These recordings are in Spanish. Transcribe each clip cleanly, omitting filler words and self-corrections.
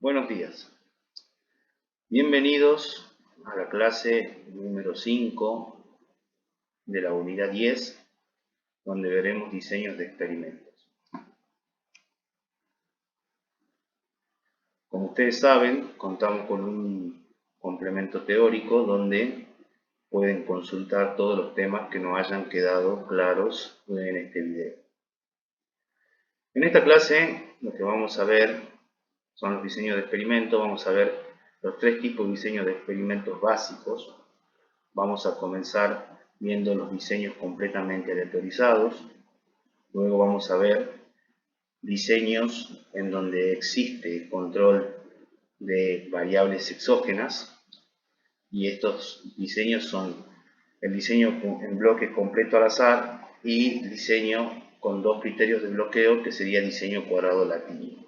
Buenos días. Bienvenidos a la clase número 5 de la unidad 10, donde veremos diseños de experimentos. Como ustedes saben, contamos con un complemento teórico donde pueden consultar todos los temas que no hayan quedado claros en este video. En esta clase lo que vamos a ver son los diseños de experimentos. Vamos a ver los tres tipos de diseños de experimentos básicos. Vamos a comenzar viendo los diseños completamente aleatorizados. Luego vamos a ver diseños en donde existe control de variables exógenas. Y estos diseños son el diseño en bloques completo al azar y diseño con dos criterios de bloqueo, que sería diseño cuadrado latino.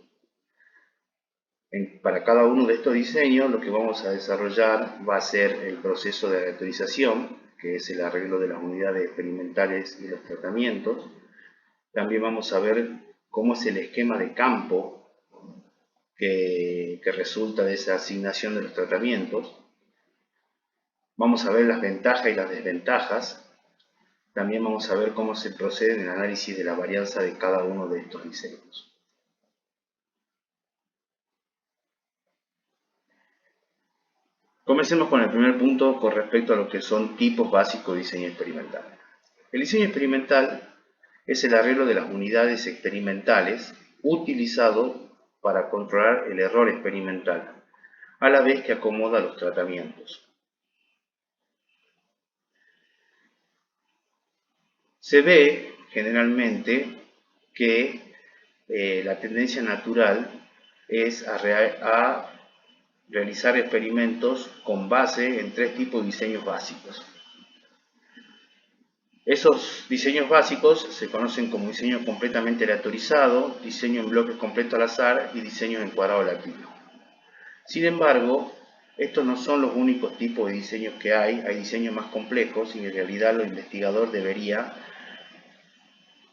Para cada uno de estos diseños lo que vamos a desarrollar va a ser el proceso de aleatorización, que es el arreglo de las unidades experimentales y los tratamientos. También vamos a ver cómo es el esquema de campo que resulta de esa asignación de los tratamientos. Vamos a ver las ventajas y las desventajas. También vamos a ver cómo se procede en el análisis de la varianza de cada uno de estos diseños. Comencemos con el primer punto con respecto a lo que son tipos básicos de diseño experimental. El diseño experimental es el arreglo de las unidades experimentales utilizado para controlar el error experimental, a la vez que acomoda los tratamientos. Se ve generalmente que la tendencia natural es a realizar experimentos con base en tres tipos de diseños básicos. Esos diseños básicos se conocen como diseño completamente aleatorizado, diseño en bloques completo al azar y diseño en cuadrado latino. Sin embargo, estos no son los únicos tipos de diseños que hay diseños más complejos y en realidad el investigador debería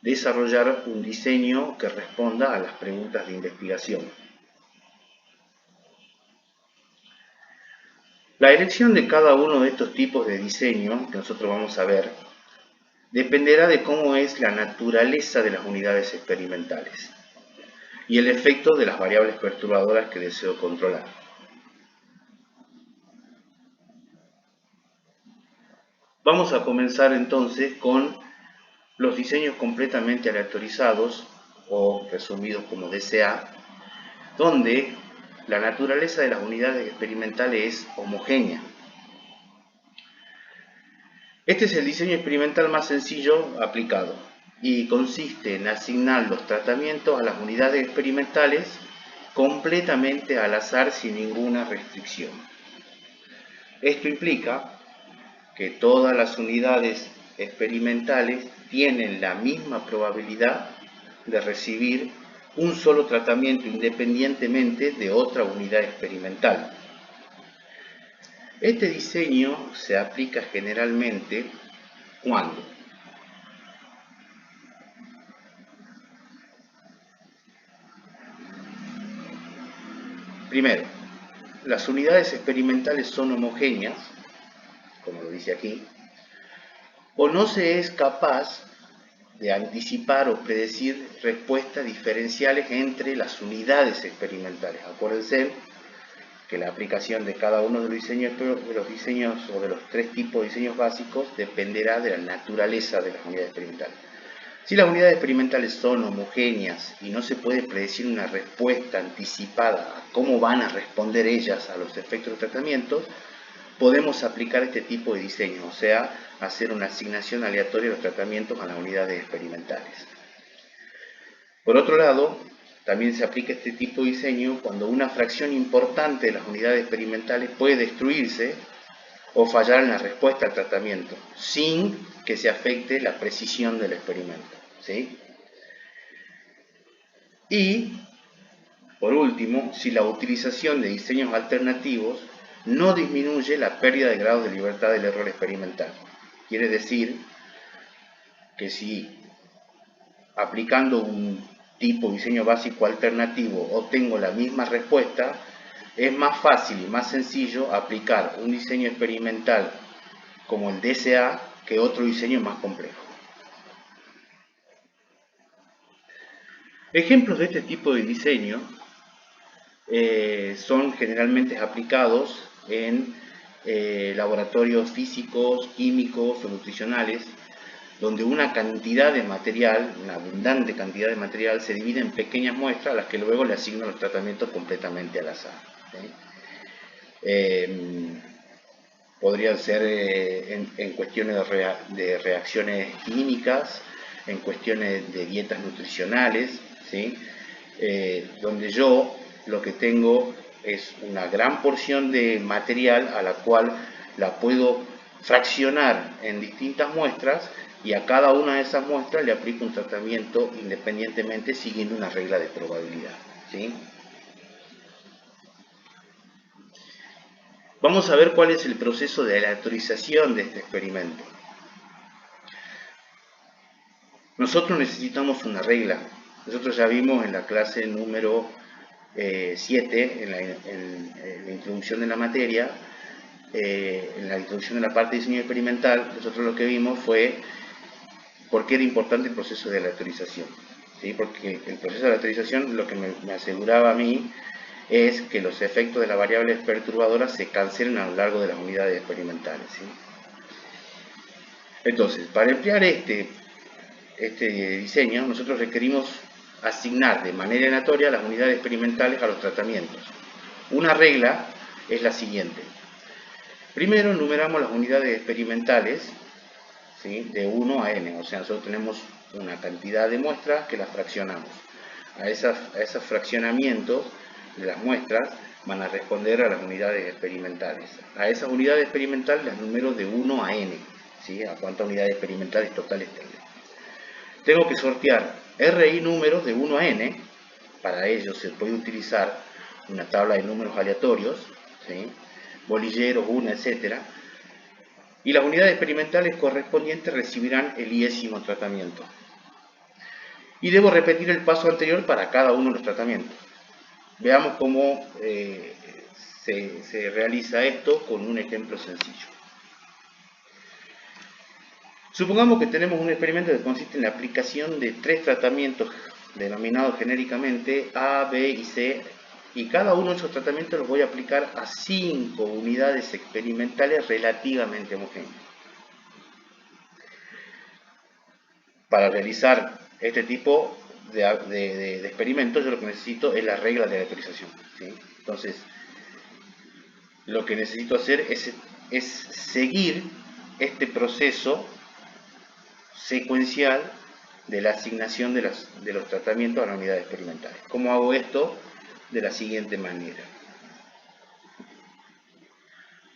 desarrollar un diseño que responda a las preguntas de investigación. La elección de cada uno de estos tipos de diseño que nosotros vamos a ver dependerá de cómo es la naturaleza de las unidades experimentales y el efecto de las variables perturbadoras que deseo controlar. Vamos a comenzar entonces con los diseños completamente aleatorizados, o resumidos como DCA, donde la naturaleza de las unidades experimentales es homogénea. Este es el diseño experimental más sencillo aplicado y consiste en asignar los tratamientos a las unidades experimentales completamente al azar sin ninguna restricción. Esto implica que todas las unidades experimentales tienen la misma probabilidad de recibir un solo tratamiento independientemente de otra unidad experimental. Este diseño se aplica generalmente cuando primero, las unidades experimentales son homogéneas, como lo dice aquí, o no se es capaz de anticipar o predecir respuestas diferenciales entre las unidades experimentales. Acuérdense que la aplicación de cada uno de los diseños o de los tres tipos de diseños básicos dependerá de la naturaleza de las unidades experimentales. Si las unidades experimentales son homogéneas y no se puede predecir una respuesta anticipada a cómo van a responder ellas a los efectos de tratamientos, podemos aplicar este tipo de diseño, o sea, hacer una asignación aleatoria de los tratamientos a las unidades experimentales. Por otro lado, también se aplica este tipo de diseño cuando una fracción importante de las unidades experimentales puede destruirse o fallar en la respuesta al tratamiento, sin que se afecte la precisión del experimento, ¿sí? Y, por último, si la utilización de diseños alternativos no disminuye la pérdida de grado de libertad del error experimental. Quiere decir que si aplicando un tipo de diseño básico alternativo obtengo la misma respuesta, es más fácil y más sencillo aplicar un diseño experimental como el DSA que otro diseño más complejo. Ejemplos de este tipo de diseño son generalmente aplicados en laboratorios físicos, químicos o nutricionales, donde una cantidad de material, una abundante cantidad de material, se divide en pequeñas muestras a las que luego le asignan los tratamientos completamente al azar. Podrían ser en cuestiones de reacciones químicas, en cuestiones de dietas nutricionales, ¿sí? Donde yo lo que tengo es una gran porción de material a la cual la puedo fraccionar en distintas muestras y a cada una de esas muestras le aplico un tratamiento independientemente siguiendo una regla de probabilidad, ¿sí? Vamos a ver cuál es el proceso de aleatorización de este experimento. Nosotros necesitamos una regla. Nosotros ya vimos en la clase número 7, en la introducción de la materia, en la introducción de la parte de diseño experimental, nosotros lo que vimos fue por qué era importante el proceso de aleatorización. ¿Sí? Porque el proceso de aleatorización lo que me aseguraba a mí es que los efectos de las variables perturbadoras se cancelen a lo largo de las unidades experimentales. ¿Sí? Entonces, para emplear este diseño, nosotros requerimos asignar de manera aleatoria las unidades experimentales a los tratamientos. Una regla es la siguiente. Primero numeramos las unidades experimentales, ¿sí? De 1 a n, o sea, nosotros tenemos una cantidad de muestras que las fraccionamos. A esos fraccionamientos de las muestras van a responder a las unidades experimentales. A esas unidades experimentales las numero de 1 a n, ¿sí? A cuántas unidades experimentales totales tengo. Tengo que sortear RI números de 1 a n. Para ello se puede utilizar una tabla de números aleatorios, ¿sí? Bolilleros, 1, etc. Y las unidades experimentales correspondientes recibirán el iésimo tratamiento. Y debo repetir el paso anterior para cada uno de los tratamientos. Veamos cómo se realiza esto con un ejemplo sencillo. Supongamos que tenemos un experimento que consiste en la aplicación de 3 tratamientos denominados genéricamente A, B y C, y cada uno de esos tratamientos los voy a aplicar a 5 unidades experimentales relativamente homogéneas. Para realizar este tipo de experimentos yo lo que necesito es la regla de aleatorización, ¿sí? Entonces, lo que necesito hacer es seguir este proceso secuencial de la asignación de los tratamientos a la unidad experimental. ¿Cómo hago esto? De la siguiente manera.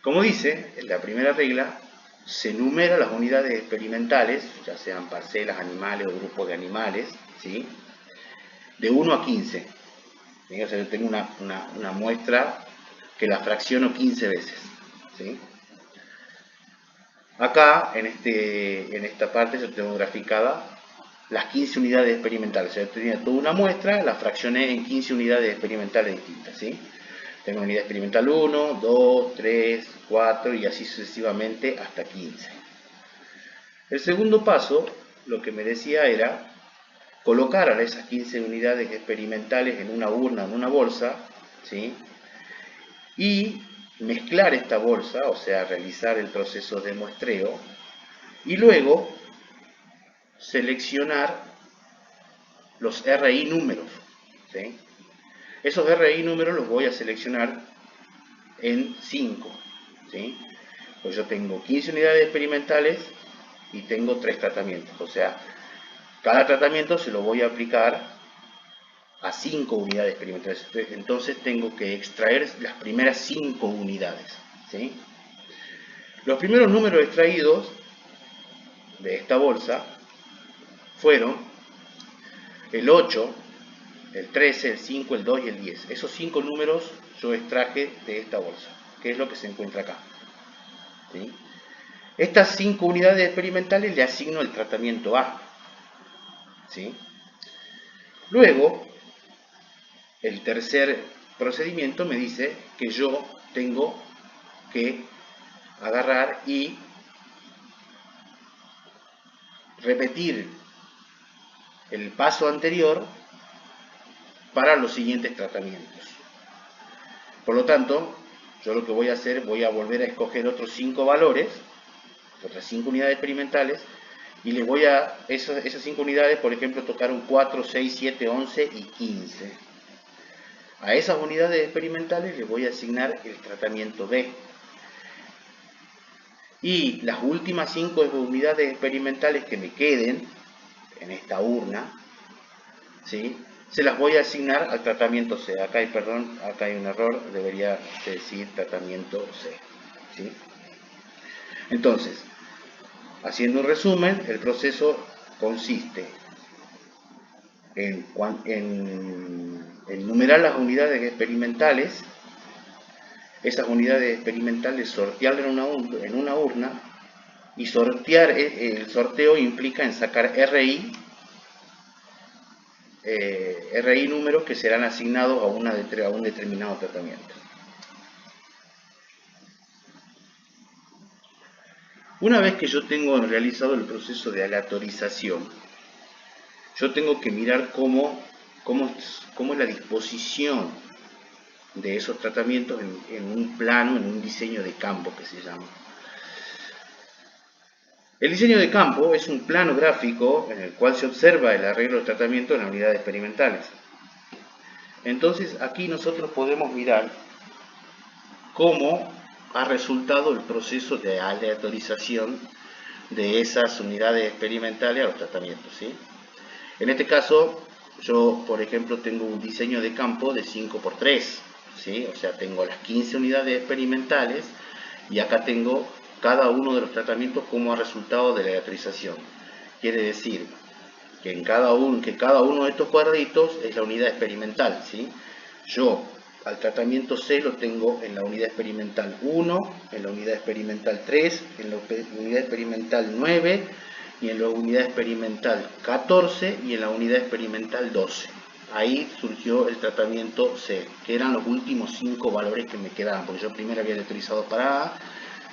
Como dice, en la primera regla, se enumeran las unidades experimentales, ya sean parcelas, animales o grupos de animales, ¿sí? De 1 a 15. ¿Sí? O sea, yo tengo una muestra que la fracciono 15 veces, ¿sí? Acá, en esta parte, yo tengo graficada las 15 unidades experimentales. O sea, yo tenía toda una muestra, la fraccioné en 15 unidades experimentales distintas, ¿sí? Tengo unidad experimental 1, 2, 3, 4 y así sucesivamente hasta 15. El segundo paso, lo que me decía era colocar a esas 15 unidades experimentales en una urna, en una bolsa, ¿sí? Y mezclar esta bolsa, o sea, realizar el proceso de muestreo, y luego seleccionar los RI números, ¿sí? Esos RI números los voy a seleccionar en 5, ¿sí? Pues yo tengo 15 unidades experimentales y tengo 3 tratamientos, o sea, cada tratamiento se lo voy a aplicar a 5 unidades experimentales. Entonces tengo que extraer las primeras 5 unidades, ¿sí? Los primeros números extraídos de esta bolsa fueron el 8, el 13, el 5, el 2 y el 10. Esos 5 números yo extraje de esta bolsa, que es lo que se encuentra acá, ¿sí? Estas 5 unidades experimentales le asigno el tratamiento A, ¿sí? Luego, el tercer procedimiento me dice que yo tengo que agarrar y repetir el paso anterior para los siguientes tratamientos. Por lo tanto, yo lo que voy a hacer, voy a volver a escoger otros 5 valores, otras 5 unidades experimentales, y les voy a, esas 5 unidades, por ejemplo, tocaron 4, 6, 7, 11 y 15. A esas unidades experimentales les voy a asignar el tratamiento B. Y las últimas 5 unidades experimentales que me queden en esta urna, ¿sí?, se las voy a asignar al tratamiento C. Acá hay, perdón, acá hay un error, debería decir tratamiento C, ¿sí? Entonces, haciendo un resumen, el proceso consiste en numerar las unidades experimentales, esas unidades experimentales sortearlas en una urna, y sortear, el sorteo implica en sacar RI números que serán asignados a un determinado tratamiento. Una vez que yo tengo realizado el proceso de aleatorización, yo tengo que mirar cómo es la disposición de esos tratamientos en un plano, en un diseño de campo que se llama. El diseño de campo es un plano gráfico en el cual se observa el arreglo del tratamiento en las unidades experimentales. Entonces aquí nosotros podemos mirar cómo ha resultado el proceso de aleatorización de esas unidades experimentales a los tratamientos, ¿sí? En este caso, yo, por ejemplo, tengo un diseño de campo de 5×3, ¿sí? O sea, tengo las 15 unidades experimentales y acá tengo cada uno de los tratamientos como ha resultado de la aleatorización. Quiere decir que cada uno de estos cuadritos es la unidad experimental, ¿sí? Yo al tratamiento C lo tengo en la unidad experimental 1, en la unidad experimental 3, en la unidad experimental 9, y en la unidad experimental 14 y en la unidad experimental 12. Ahí surgió el tratamiento C, que eran los últimos 5 valores que me quedaban, porque yo primero había aleatorizado para A,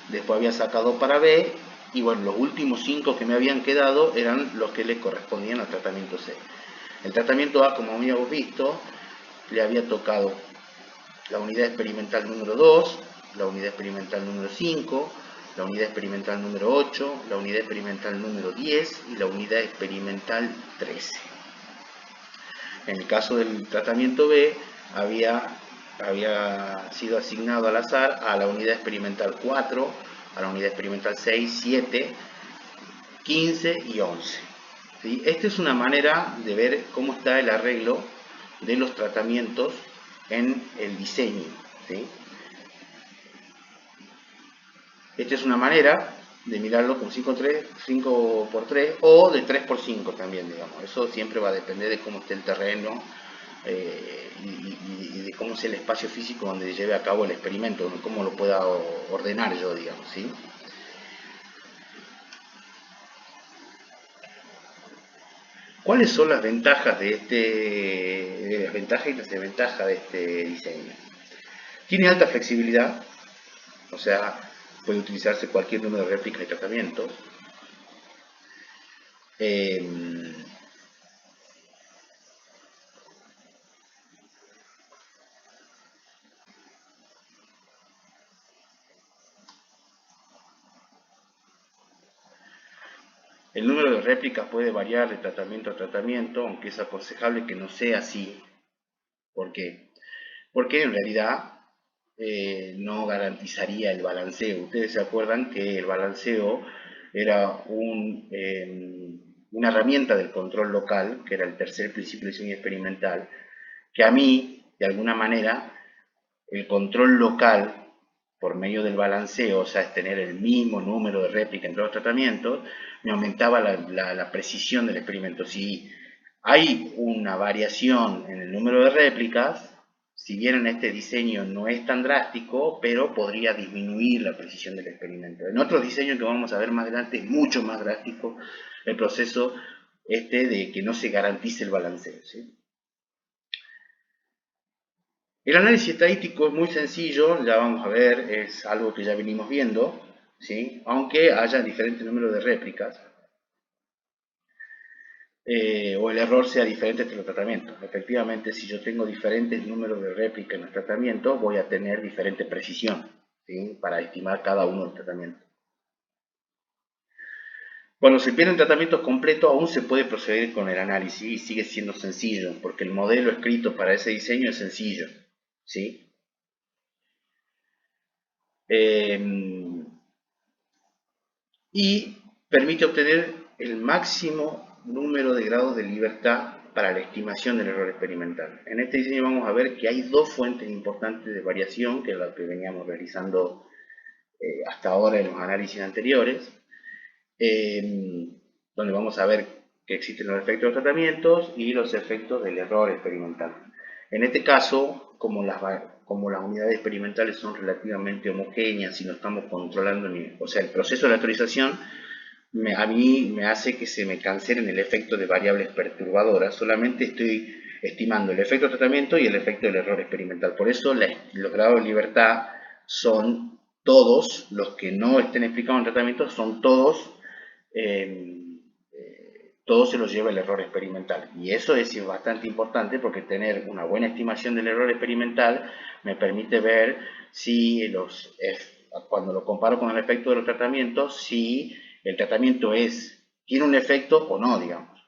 después había sacado para B, y bueno, los últimos 5 que me habían quedado eran los que le correspondían al tratamiento C. El tratamiento A, como habíamos visto, le había tocado la unidad experimental número 2, la unidad experimental número 5, la unidad experimental número 8, la unidad experimental número 10 y la unidad experimental 13. En el caso del tratamiento B, había sido asignado al azar a la unidad experimental 4, a la unidad experimental 6, 7, 15 y 11. ¿Sí? Esta es una manera de ver cómo está el arreglo de los tratamientos en el diseño, ¿sí? Esta es una manera de mirarlo con 5×3 o de 3×5 también, digamos. Eso siempre va a depender de cómo esté el terreno y de cómo sea el espacio físico donde lleve a cabo el experimento, cómo lo pueda ordenar yo, digamos, ¿sí? ¿Cuáles son las ventajas de las ventajas y las desventajas de este diseño? Tiene alta flexibilidad, o sea, puede utilizarse cualquier número de réplicas y tratamientos. El número de réplicas puede variar de tratamiento a tratamiento, aunque es aconsejable que no sea así. ¿Por qué? Porque en realidad no garantizaría el balanceo. Ustedes se acuerdan que el balanceo era una herramienta del control local, que era el tercer principio de diseño experimental, que a mí, de alguna manera, el control local, por medio del balanceo, o sea, es tener el mismo número de réplicas entre los tratamientos, me aumentaba la precisión del experimento. Si hay una variación en el número de réplicas, si bien en este diseño no es tan drástico, pero podría disminuir la precisión del experimento. En otros diseños que vamos a ver más adelante es mucho más drástico el proceso de que no se garantice el balanceo, ¿sí? El análisis estadístico es muy sencillo, ya vamos a ver, es algo que ya venimos viendo, ¿sí? Aunque haya diferentes números de réplicas, o el error sea diferente entre los tratamientos. Efectivamente, si yo tengo diferentes números de réplica en los tratamientos, voy a tener diferente precisión, ¿sí? Para estimar cada uno de los tratamientos. Cuando se pierden tratamientos completos, aún se puede proceder con el análisis y sigue siendo sencillo, porque el modelo escrito para ese diseño es sencillo, ¿sí? Y permite obtener el máximo número de grados de libertad para la estimación del error experimental. En este diseño vamos a ver que hay dos fuentes importantes de variación, que es la que veníamos realizando hasta ahora en los análisis anteriores, eh, donde vamos a ver que existen los efectos de los tratamientos y los efectos del error experimental. En este caso, como las unidades experimentales son relativamente homogéneas y no estamos controlando, o sea, el proceso de la actualización a mí me hace que se me cancelen el efecto de variables perturbadoras, solamente estoy estimando el efecto de tratamiento y el efecto del error experimental. Por eso los grados de libertad son todos, los que no estén explicados en tratamiento, son todos, eh, todo se los lleva el error experimental. Y eso es bastante importante porque tener una buena estimación del error experimental me permite ver si cuando lo comparo con el efecto de los tratamientos, si el tratamiento tiene un efecto o no, digamos.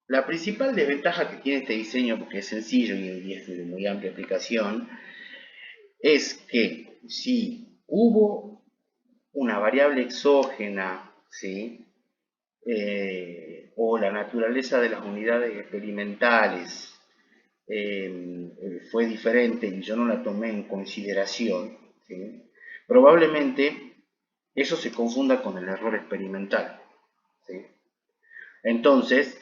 La principal desventaja que tiene este diseño, porque es sencillo y es de muy amplia aplicación, es que si hubo una variable exógena, ¿sí? O la naturaleza de las unidades experimentales fue diferente y yo no la tomé en consideración, ¿sí? Probablemente eso se confunda con el error experimental, ¿sí? Entonces,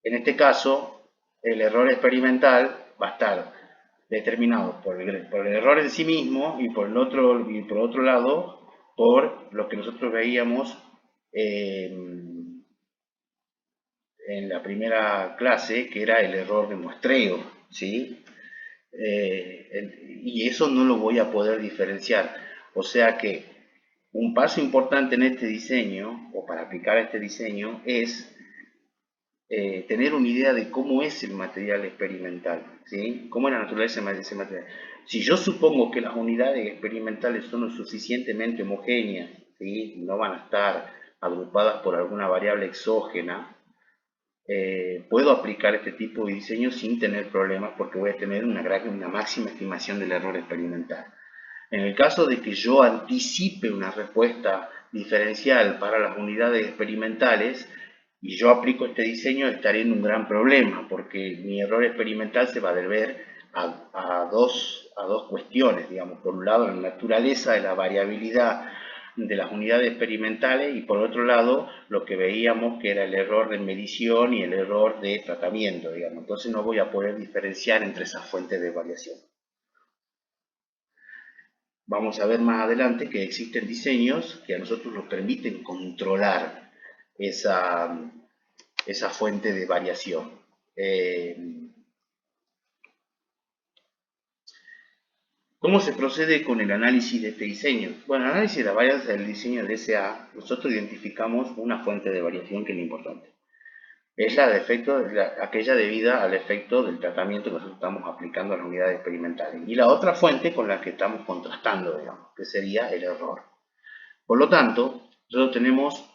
en este caso, el error experimental va a estar determinado por el error en sí mismo y por otro lado, por lo que nosotros veíamos en la primera clase, que era el error de muestreo, ¿sí? Y eso no lo voy a poder diferenciar. O sea que un paso importante en este diseño, o para aplicar este diseño, es tener una idea de cómo es el material experimental, ¿sí? Cómo es la naturaleza de ese material. Si yo supongo que las unidades experimentales son lo suficientemente homogéneas, ¿sí? No van a estar agrupadas por alguna variable exógena, puedo aplicar este tipo de diseño sin tener problemas porque voy a tener una máxima estimación del error experimental. En el caso de que yo anticipe una respuesta diferencial para las unidades experimentales y yo aplico este diseño, estaré en un gran problema porque mi error experimental se va a deber a dos cuestiones, digamos. Por un lado, la naturaleza de la variabilidad de las unidades experimentales y por otro lado lo que veíamos que era el error de medición y el error de tratamiento, digamos. Entonces no voy a poder diferenciar entre esas fuentes de variación. Vamos a ver más adelante que existen diseños que a nosotros nos permiten controlar esa fuente de variación. ¿Cómo se procede con el análisis de este diseño? Bueno, el análisis de la varianza del diseño de SA, nosotros identificamos una fuente de variación que es la importante. Es aquella debida al efecto del tratamiento que nosotros estamos aplicando a las unidades experimentales. Y la otra fuente con la que estamos contrastando, digamos, que sería el error. Por lo tanto, nosotros tenemos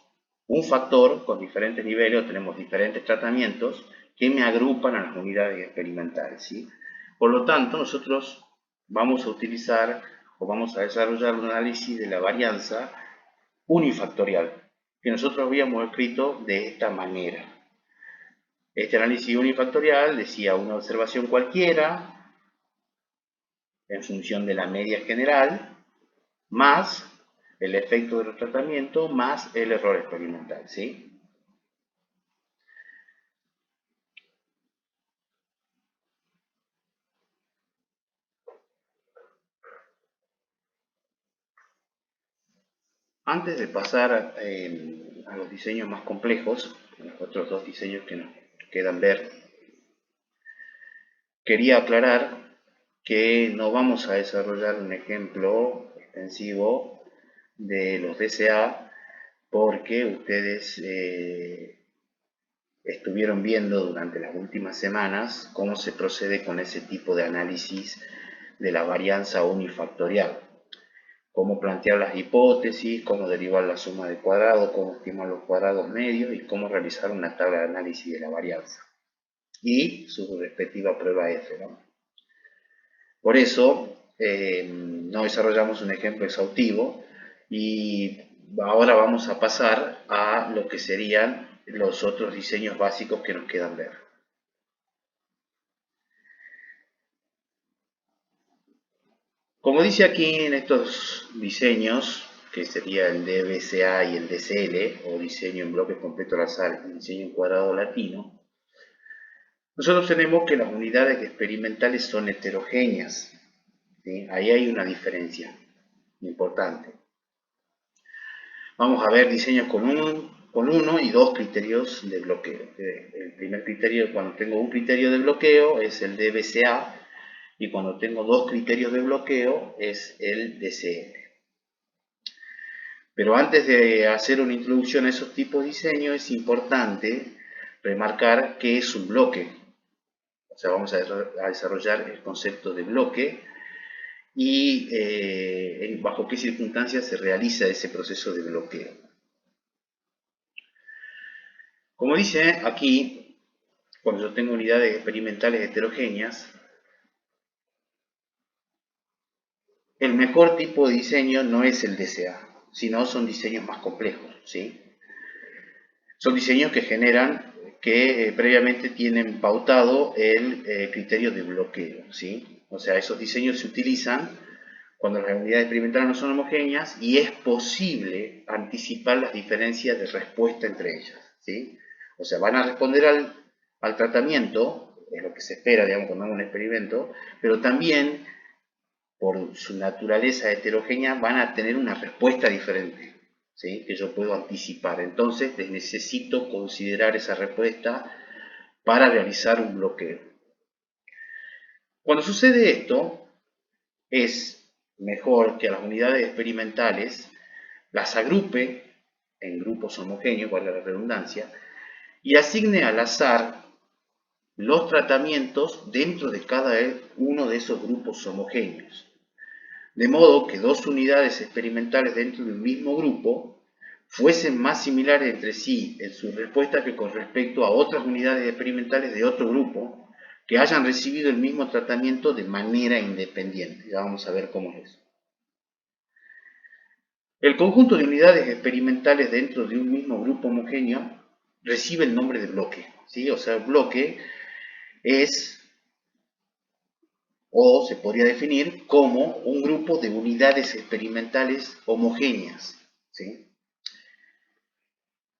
un factor con diferentes niveles, o tenemos diferentes tratamientos que me agrupan a las unidades experimentales, ¿sí? Por lo tanto, nosotros vamos a utilizar o vamos a desarrollar un análisis de la varianza unifactorial, que nosotros habíamos escrito de esta manera. Este análisis unifactorial decía una observación cualquiera en función de la media general, más el efecto de los tratamientos, más el error experimental, ¿sí? Antes de pasar a los diseños más complejos, los otros dos diseños que nos quedan ver, quería aclarar que no vamos a desarrollar un ejemplo extensivo de los DCA porque ustedes estuvieron viendo durante las últimas semanas cómo se procede con ese tipo de análisis de la varianza unifactorial. Cómo plantear las hipótesis, cómo derivar la suma de cuadrados, cómo estimar los cuadrados medios y cómo realizar una tabla de análisis de la varianza. Y su respectiva prueba F, ¿no? Por eso no desarrollamos un ejemplo exhaustivo y ahora vamos a pasar a lo que serían los otros diseños básicos que nos quedan ver. Como dice aquí en estos diseños, que sería el DBCA y el DCL, o diseño en bloques completo al azar y diseño en cuadrado latino, nosotros tenemos que las unidades experimentales son heterogéneas. ¿Sí? Ahí hay una diferencia importante. Vamos a ver diseños con uno y dos criterios de bloqueo. El primer criterio, cuando tengo un criterio de bloqueo, es el DBCA, y cuando tengo dos criterios de bloqueo, es el DCL. Pero antes de hacer una introducción a esos tipos de diseño, es importante remarcar qué es un bloque. O sea, vamos a desarrollar el concepto de bloque y bajo qué circunstancias se realiza ese proceso de bloqueo. Como dice aquí, cuando yo tengo unidades experimentales heterogéneas, el mejor tipo de diseño no es el DCA, sino son diseños más complejos, ¿sí? Son diseños que generan, que previamente tienen pautado el criterio de bloqueo, ¿sí? O sea, esos diseños se utilizan cuando las unidades experimentales no son homogéneas y es posible anticipar las diferencias de respuesta entre ellas, ¿sí? O sea, van a responder al tratamiento, es lo que se espera, digamos, cuando hago un experimento, pero también, por su naturaleza heterogénea, van a tener una respuesta diferente, ¿sí? Que yo puedo anticipar. Entonces, necesito considerar esa respuesta para realizar un bloqueo. Cuando sucede esto, es mejor que a las unidades experimentales las agrupe en grupos homogéneos, valga la redundancia, y asigne al azar los tratamientos dentro de cada uno de esos grupos homogéneos. De modo que dos unidades experimentales dentro de un mismo grupo fuesen más similares entre sí en su respuesta que con respecto a otras unidades experimentales de otro grupo que hayan recibido el mismo tratamiento de manera independiente. Ya vamos a ver cómo es eso. El conjunto de unidades experimentales dentro de un mismo grupo homogéneo recibe el nombre de bloque, ¿sí? O sea, el bloque es, o se podría definir como un grupo de unidades experimentales homogéneas, ¿sí?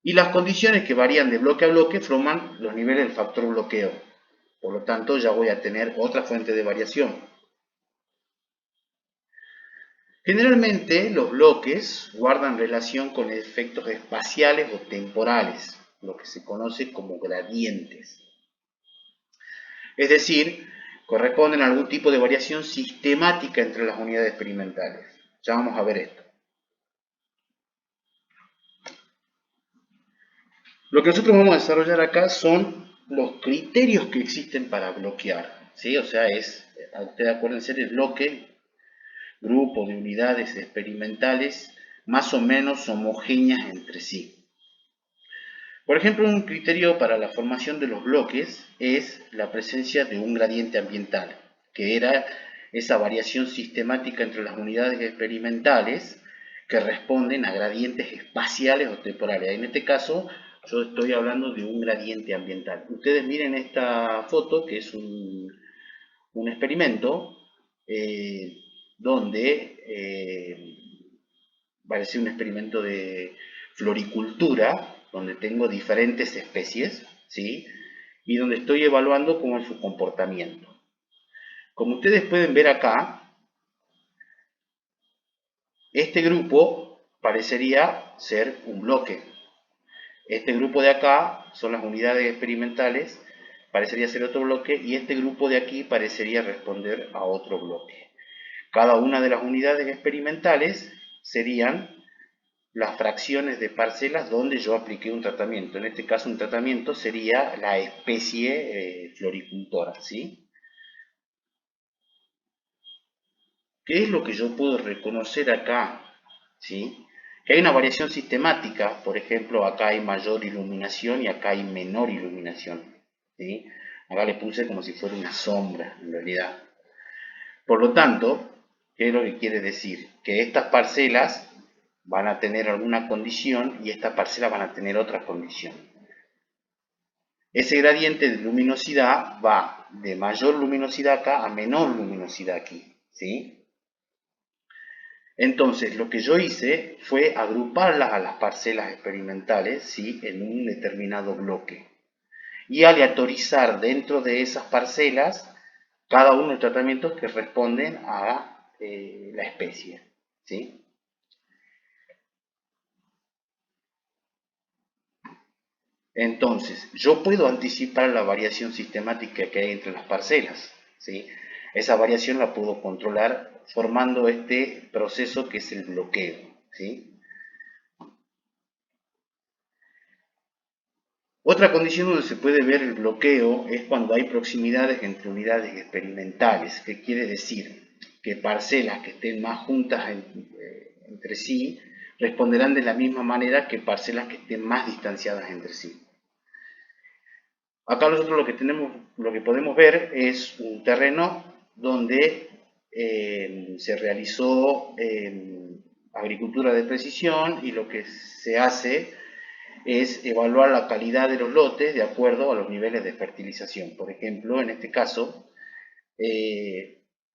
Y las condiciones que varían de bloque a bloque forman los niveles del factor bloqueo. Por lo tanto, ya voy a tener otra fuente de variación. Generalmente, los bloques guardan relación con efectos espaciales o temporales, lo que se conoce como gradientes. Es decir, corresponden a algún tipo de variación sistemática entre las unidades experimentales. Ya vamos a ver esto. Lo que nosotros vamos a desarrollar acá son los criterios que existen para bloquear, ¿sí? O sea, ustedes acuérdense del bloque, grupo de unidades experimentales más o menos homogéneas entre sí. Por ejemplo, un criterio para la formación de los bloques es la presencia de un gradiente ambiental, que era esa variación sistemática entre las unidades experimentales que responden a gradientes espaciales o temporales. En este caso, yo estoy hablando de un gradiente ambiental. Ustedes miren esta foto, que es un experimento donde parece un experimento de floricultura, donde tengo diferentes especies, ¿sí? Y donde estoy evaluando cómo es su comportamiento. Como ustedes pueden ver acá, este grupo parecería ser un bloque. Este grupo de acá son las unidades experimentales parecería ser otro bloque y este grupo de aquí parecería responder a otro bloque. Cada una de las unidades experimentales serían las fracciones de parcelas donde yo apliqué un tratamiento. En este caso un tratamiento sería la especie floricultora, ¿sí? ¿Qué es lo que yo puedo reconocer acá? ¿Sí? Que hay una variación sistemática, por ejemplo, acá hay mayor iluminación y acá hay menor iluminación, ¿sí? Acá le puse como si fuera una sombra, en realidad. Por lo tanto, ¿qué es lo que quiere decir? Que estas parcelas van a tener alguna condición y estas parcelas van a tener otra condición. Ese gradiente de luminosidad va de mayor luminosidad acá a menor luminosidad aquí, ¿sí? Entonces, lo que yo hice fue agruparlas a las parcelas experimentales, ¿sí?, en un determinado bloque. Y aleatorizar dentro de esas parcelas cada uno de los tratamientos que responden a la especie, ¿sí? Entonces, yo puedo anticipar la variación sistemática que hay entre las parcelas, ¿sí? Esa variación la puedo controlar formando este proceso que es el bloqueo, ¿sí? Otra condición donde se puede ver el bloqueo es cuando hay proximidades entre unidades experimentales, que quiere decir que parcelas que estén más juntas entre sí responderán de la misma manera que parcelas que estén más distanciadas entre sí. Acá nosotros lo que podemos ver es un terreno donde se realizó agricultura de precisión y lo que se hace es evaluar la calidad de los lotes de acuerdo a los niveles de fertilización. Por ejemplo, en este caso,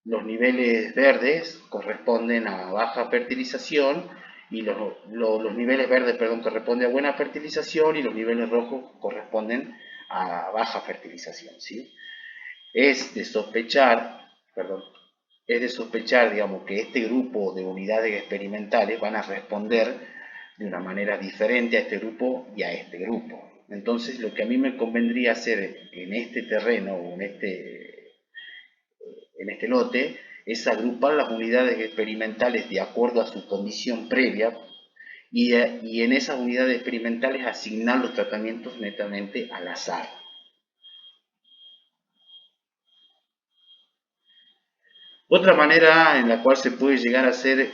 los niveles verdes corresponden a baja fertilización y los niveles verdes, perdón, corresponden a buena fertilización y los niveles rojos corresponden a baja fertilización, ¿sí? Es de sospechar, perdón, es de sospechar, digamos, que este grupo de unidades experimentales van a responder de una manera diferente a este grupo y a este grupo. Entonces, lo que a mí me convendría hacer en este terreno o en este lote es agrupar las unidades experimentales de acuerdo a su condición previa y en esas unidades experimentales asignar los tratamientos netamente al azar. Otra manera en la cual se puede llegar a hacer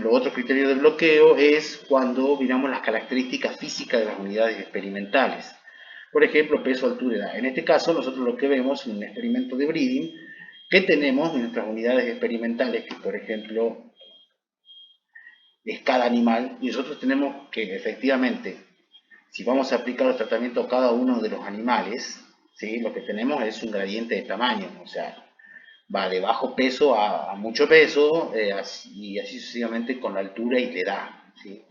otro criterio de bloqueo es cuando miramos las características físicas de las unidades experimentales. Por ejemplo, peso, altura, edad. En este caso, nosotros lo que vemos en un experimento de breeding, que tenemos en nuestras unidades experimentales, que por ejemplo es cada animal, y nosotros tenemos que efectivamente, si vamos a aplicar los tratamientos a cada uno de los animales, ¿sí?, lo que tenemos es un gradiente de tamaño, o sea, va de bajo peso a mucho peso y así sucesivamente con la altura y la edad, ¿sí?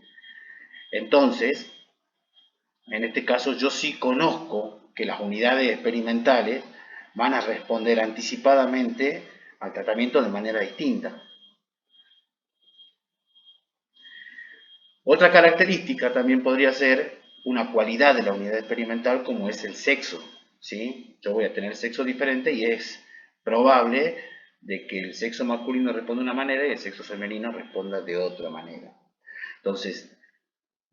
Entonces, en este caso yo sí conozco que las unidades experimentales van a responder anticipadamente al tratamiento de manera distinta. Otra característica también podría ser una cualidad de la unidad experimental como es el sexo, ¿sí? Yo voy a tener sexo diferente y es probable de que el sexo masculino responda de una manera y el sexo femenino responda de otra manera. Entonces,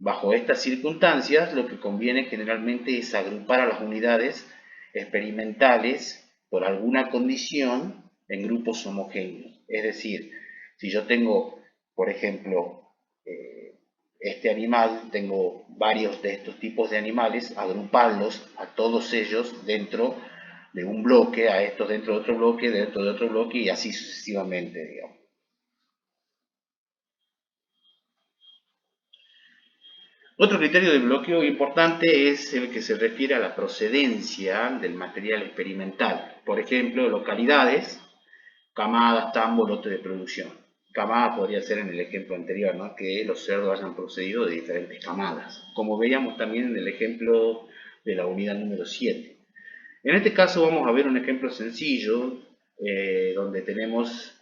bajo estas circunstancias, lo que conviene generalmente es agrupar a las unidades experimentales por alguna condición en grupos homogéneos. Es decir, si yo tengo, por ejemplo, este animal, tengo varios de estos tipos de animales, agruparlos a todos ellos dentro de un bloque, a estos dentro de otro bloque, dentro de otro bloque y así sucesivamente, digamos. Otro criterio de bloqueo importante es el que se refiere a la procedencia del material experimental. Por ejemplo, localidades, camadas, tambo, lote de producción. Camada podría ser en el ejemplo anterior, ¿no?, que los cerdos hayan procedido de diferentes camadas, como veíamos también en el ejemplo de la unidad número 7. En este caso vamos a ver un ejemplo sencillo donde tenemos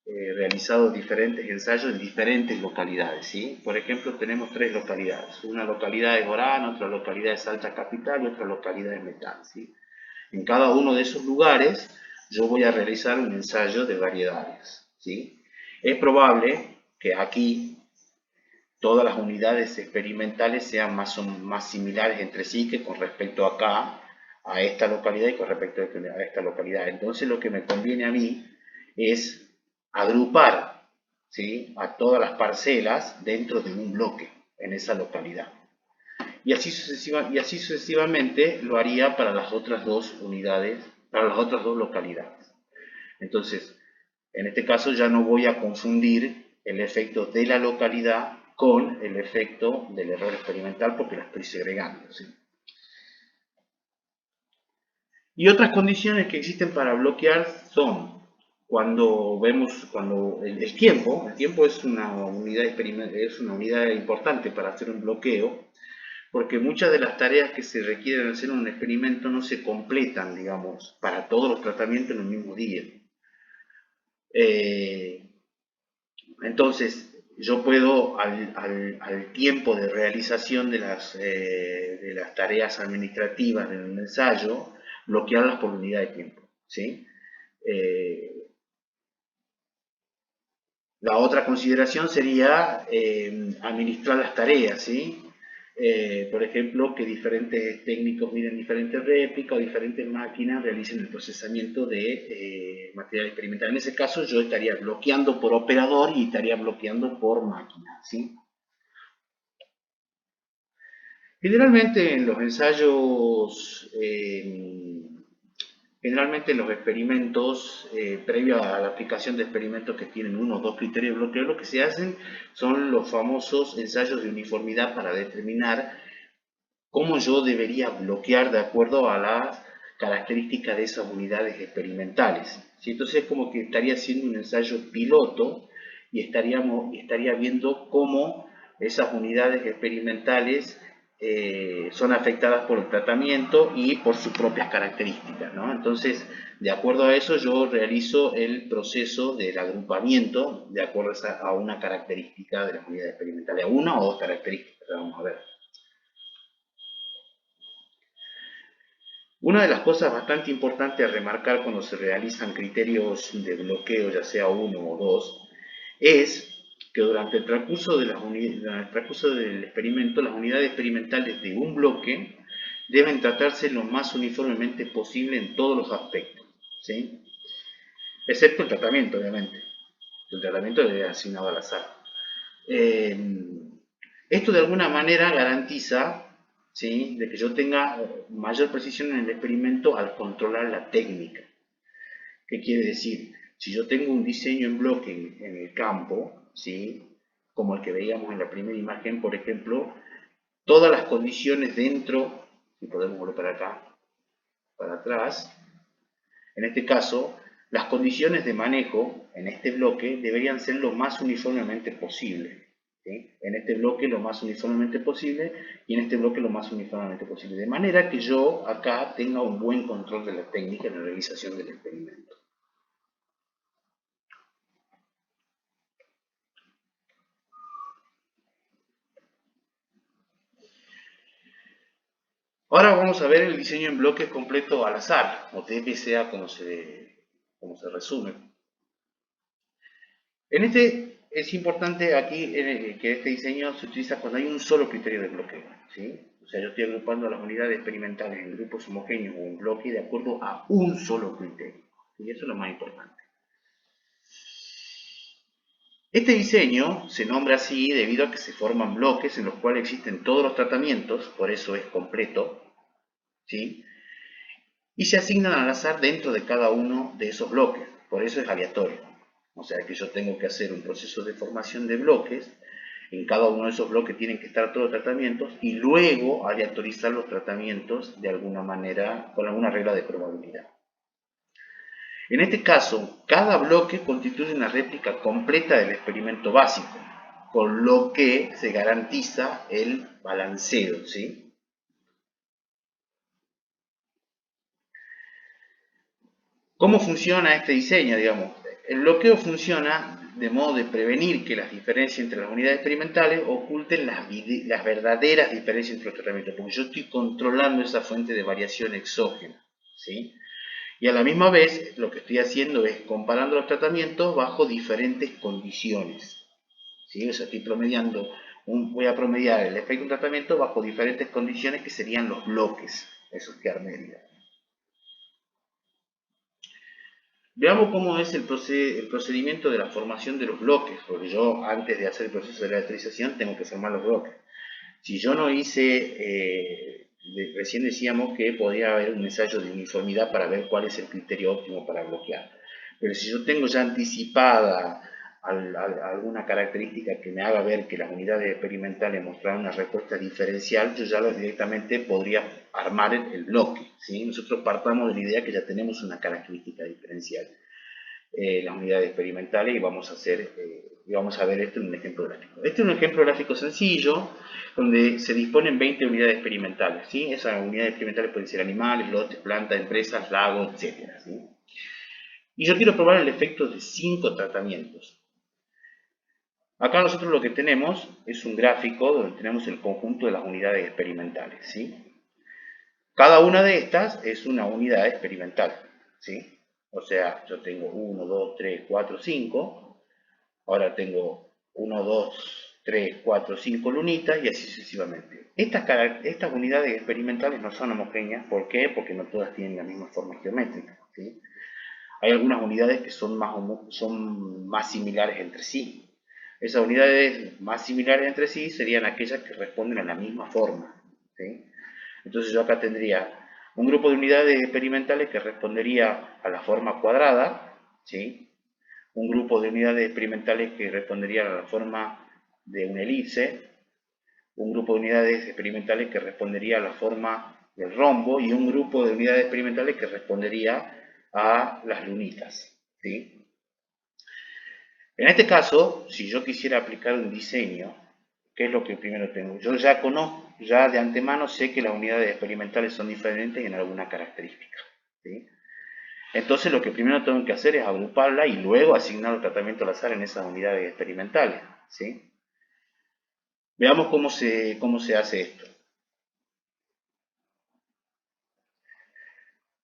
realizado diferentes ensayos en diferentes localidades, ¿sí? Por ejemplo, tenemos tres localidades. Una localidad es Orán, otra localidad es Salta Capital y otra localidad es Metán, ¿sí? En cada uno de esos lugares yo voy a realizar un ensayo de variedades, ¿sí? Es probable que aquí todas las unidades experimentales sean más similares entre sí que con respecto acá, a esta localidad y con respecto a esta localidad. Entonces lo que me conviene a mí es agrupar, ¿sí?, a todas las parcelas dentro de un bloque en esa localidad. Y así sucesivamente lo haría para las otras dos unidades, para las otras dos localidades. Entonces, en este caso ya no voy a confundir el efecto de la localidad con el efecto del error experimental porque la estoy segregando, ¿sí? Y otras condiciones que existen para bloquear son cuando el tiempo es una unidad importante para hacer un bloqueo, porque muchas de las tareas que se requieren hacer en un experimento no se completan, digamos, para todos los tratamientos en el mismo día. Entonces, yo puedo al tiempo de realización de las tareas administrativas del ensayo, bloquearlas por unidad de tiempo, ¿sí? Eh, la otra consideración sería administrar las tareas, ¿sí? Por ejemplo, que diferentes técnicos miren diferentes réplicas o diferentes máquinas realicen el procesamiento de material experimental. En ese caso yo estaría bloqueando por operador y estaría bloqueando por máquina, ¿sí? Generalmente en los ensayos, generalmente en los experimentos, previo a la aplicación de experimentos que tienen uno o dos criterios de bloqueo, lo que se hacen son los famosos ensayos de uniformidad para determinar cómo yo debería bloquear de acuerdo a las características de esas unidades experimentales, ¿sí? Entonces es como que estaría haciendo un ensayo piloto y estaría viendo cómo esas unidades experimentales son afectadas por el tratamiento y por sus propias características, ¿no? Entonces, de acuerdo a eso, yo realizo el proceso del agrupamiento de acuerdo a una característica de las unidades experimentales, a una o dos características, vamos a ver. Una de las cosas bastante importantes a remarcar cuando se realizan criterios de bloqueo, ya sea uno o dos, es que durante el transcurso del experimento, las unidades experimentales de un bloque deben tratarse lo más uniformemente posible en todos los aspectos, ¿sí? Excepto el tratamiento, obviamente. El tratamiento debe ser asignado al azar. Esto de alguna manera garantiza, ¿sí?, de que yo tenga mayor precisión en el experimento al controlar la técnica. ¿Qué quiere decir? Si yo tengo un diseño en bloque en el campo, ¿sí?, como el que veíamos en la primera imagen, por ejemplo, todas las condiciones dentro, si podemos volver para acá, para atrás, en este caso, las condiciones de manejo en este bloque deberían ser lo más uniformemente posible, ¿sí? En este bloque lo más uniformemente posible y en este bloque lo más uniformemente posible. De manera que yo acá tenga un buen control de la técnica en la realización del experimento. Ahora vamos a ver el diseño en bloques completo al azar, o DBCA como se resume. En este es importante aquí que este diseño se utiliza cuando hay un solo criterio de bloqueo, ¿sí? O sea, yo estoy agrupando las unidades experimentales en grupos homogéneos o en bloques de acuerdo a un solo criterio. Y eso es lo más importante. Este diseño se nombra así debido a que se forman bloques en los cuales existen todos los tratamientos, por eso es completo, ¿sí? Y se asignan al azar dentro de cada uno de esos bloques, por eso es aleatorio. O sea que yo tengo que hacer un proceso de formación de bloques, en cada uno de esos bloques tienen que estar todos los tratamientos y luego aleatorizar los tratamientos de alguna manera, con alguna regla de probabilidad. En este caso, cada bloque constituye una réplica completa del experimento básico, con lo que se garantiza el balanceo, ¿sí? ¿Cómo funciona este diseño, digamos? el bloqueo funciona de modo de prevenir que las diferencias entre las unidades experimentales oculten las verdaderas diferencias entre los tratamientos, porque yo estoy controlando esa fuente de variación exógena, ¿sí? Y a la misma vez lo que estoy haciendo es comparando los tratamientos bajo diferentes condiciones, ¿sí? O sea, voy a promediar el efecto de un tratamiento bajo diferentes condiciones que serían los bloques, esos que armé, digamos. Veamos cómo es el procedimiento de la formación de los bloques, porque yo antes de hacer el proceso de la electrización tengo que formar los bloques. Si yo no hice, recién decíamos que podría haber un ensayo de uniformidad para ver cuál es el criterio óptimo para bloquear. Pero si yo tengo ya anticipada alguna característica que me haga ver que las unidades experimentales mostraron una respuesta diferencial, yo ya directamente podría armar el bloque, ¿sí? Nosotros partamos de la idea que ya tenemos una característica diferencial, las unidades experimentales, y vamos a ver esto en un ejemplo gráfico. Este es un ejemplo gráfico sencillo, donde se disponen 20 unidades experimentales, ¿sí? Esas unidades experimentales pueden ser animales, lotes, plantas, empresas, lagos, etc., ¿sí? Y yo quiero probar el efecto de 5 tratamientos. Acá nosotros lo que tenemos es un gráfico donde tenemos el conjunto de las unidades experimentales, ¿sí? Cada una de estas es una unidad experimental, ¿sí? O sea, yo tengo 1, 2, 3, 4, 5. Ahora tengo 1, 2, 3, 4, 5 lunitas y así sucesivamente. Estas unidades experimentales no son homogéneas. ¿Por qué? Porque no todas tienen la misma forma geométrica, ¿sí? Hay algunas unidades que son más similares entre sí. Esas unidades más similares entre sí serían aquellas que responden a la misma forma, ¿sí? Entonces yo acá tendría un grupo de unidades experimentales que respondería a la forma cuadrada, ¿sí? Un grupo de unidades experimentales que respondería a la forma de una elipse, un grupo de unidades experimentales que respondería a la forma del rombo y un grupo de unidades experimentales que respondería a las lunitas, ¿sí? En este caso, si yo quisiera aplicar un diseño, ¿qué es lo que primero tengo? Yo ya conozco, ya de antemano sé que las unidades experimentales son diferentes en alguna característica, ¿sí? Entonces lo que primero tengo que hacer es agruparla y luego asignar el tratamiento al azar en esas unidades experimentales, ¿sí? Veamos cómo se hace esto.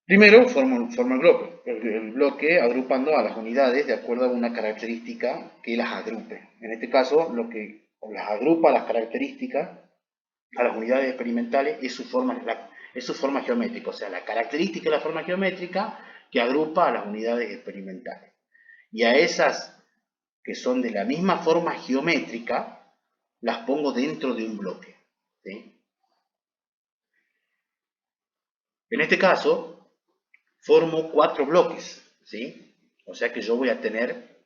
Primero formo el bloque agrupando a las unidades de acuerdo a una característica que las agrupe. En este caso, lo que las agrupa las características a las unidades experimentales es su forma geométrica, o sea, la característica de la forma geométrica que agrupa a las unidades experimentales. Y a esas que son de la misma forma geométrica, las pongo dentro de un bloque, ¿sí? En este caso, formo 4 bloques, ¿sí? O sea que yo voy a tener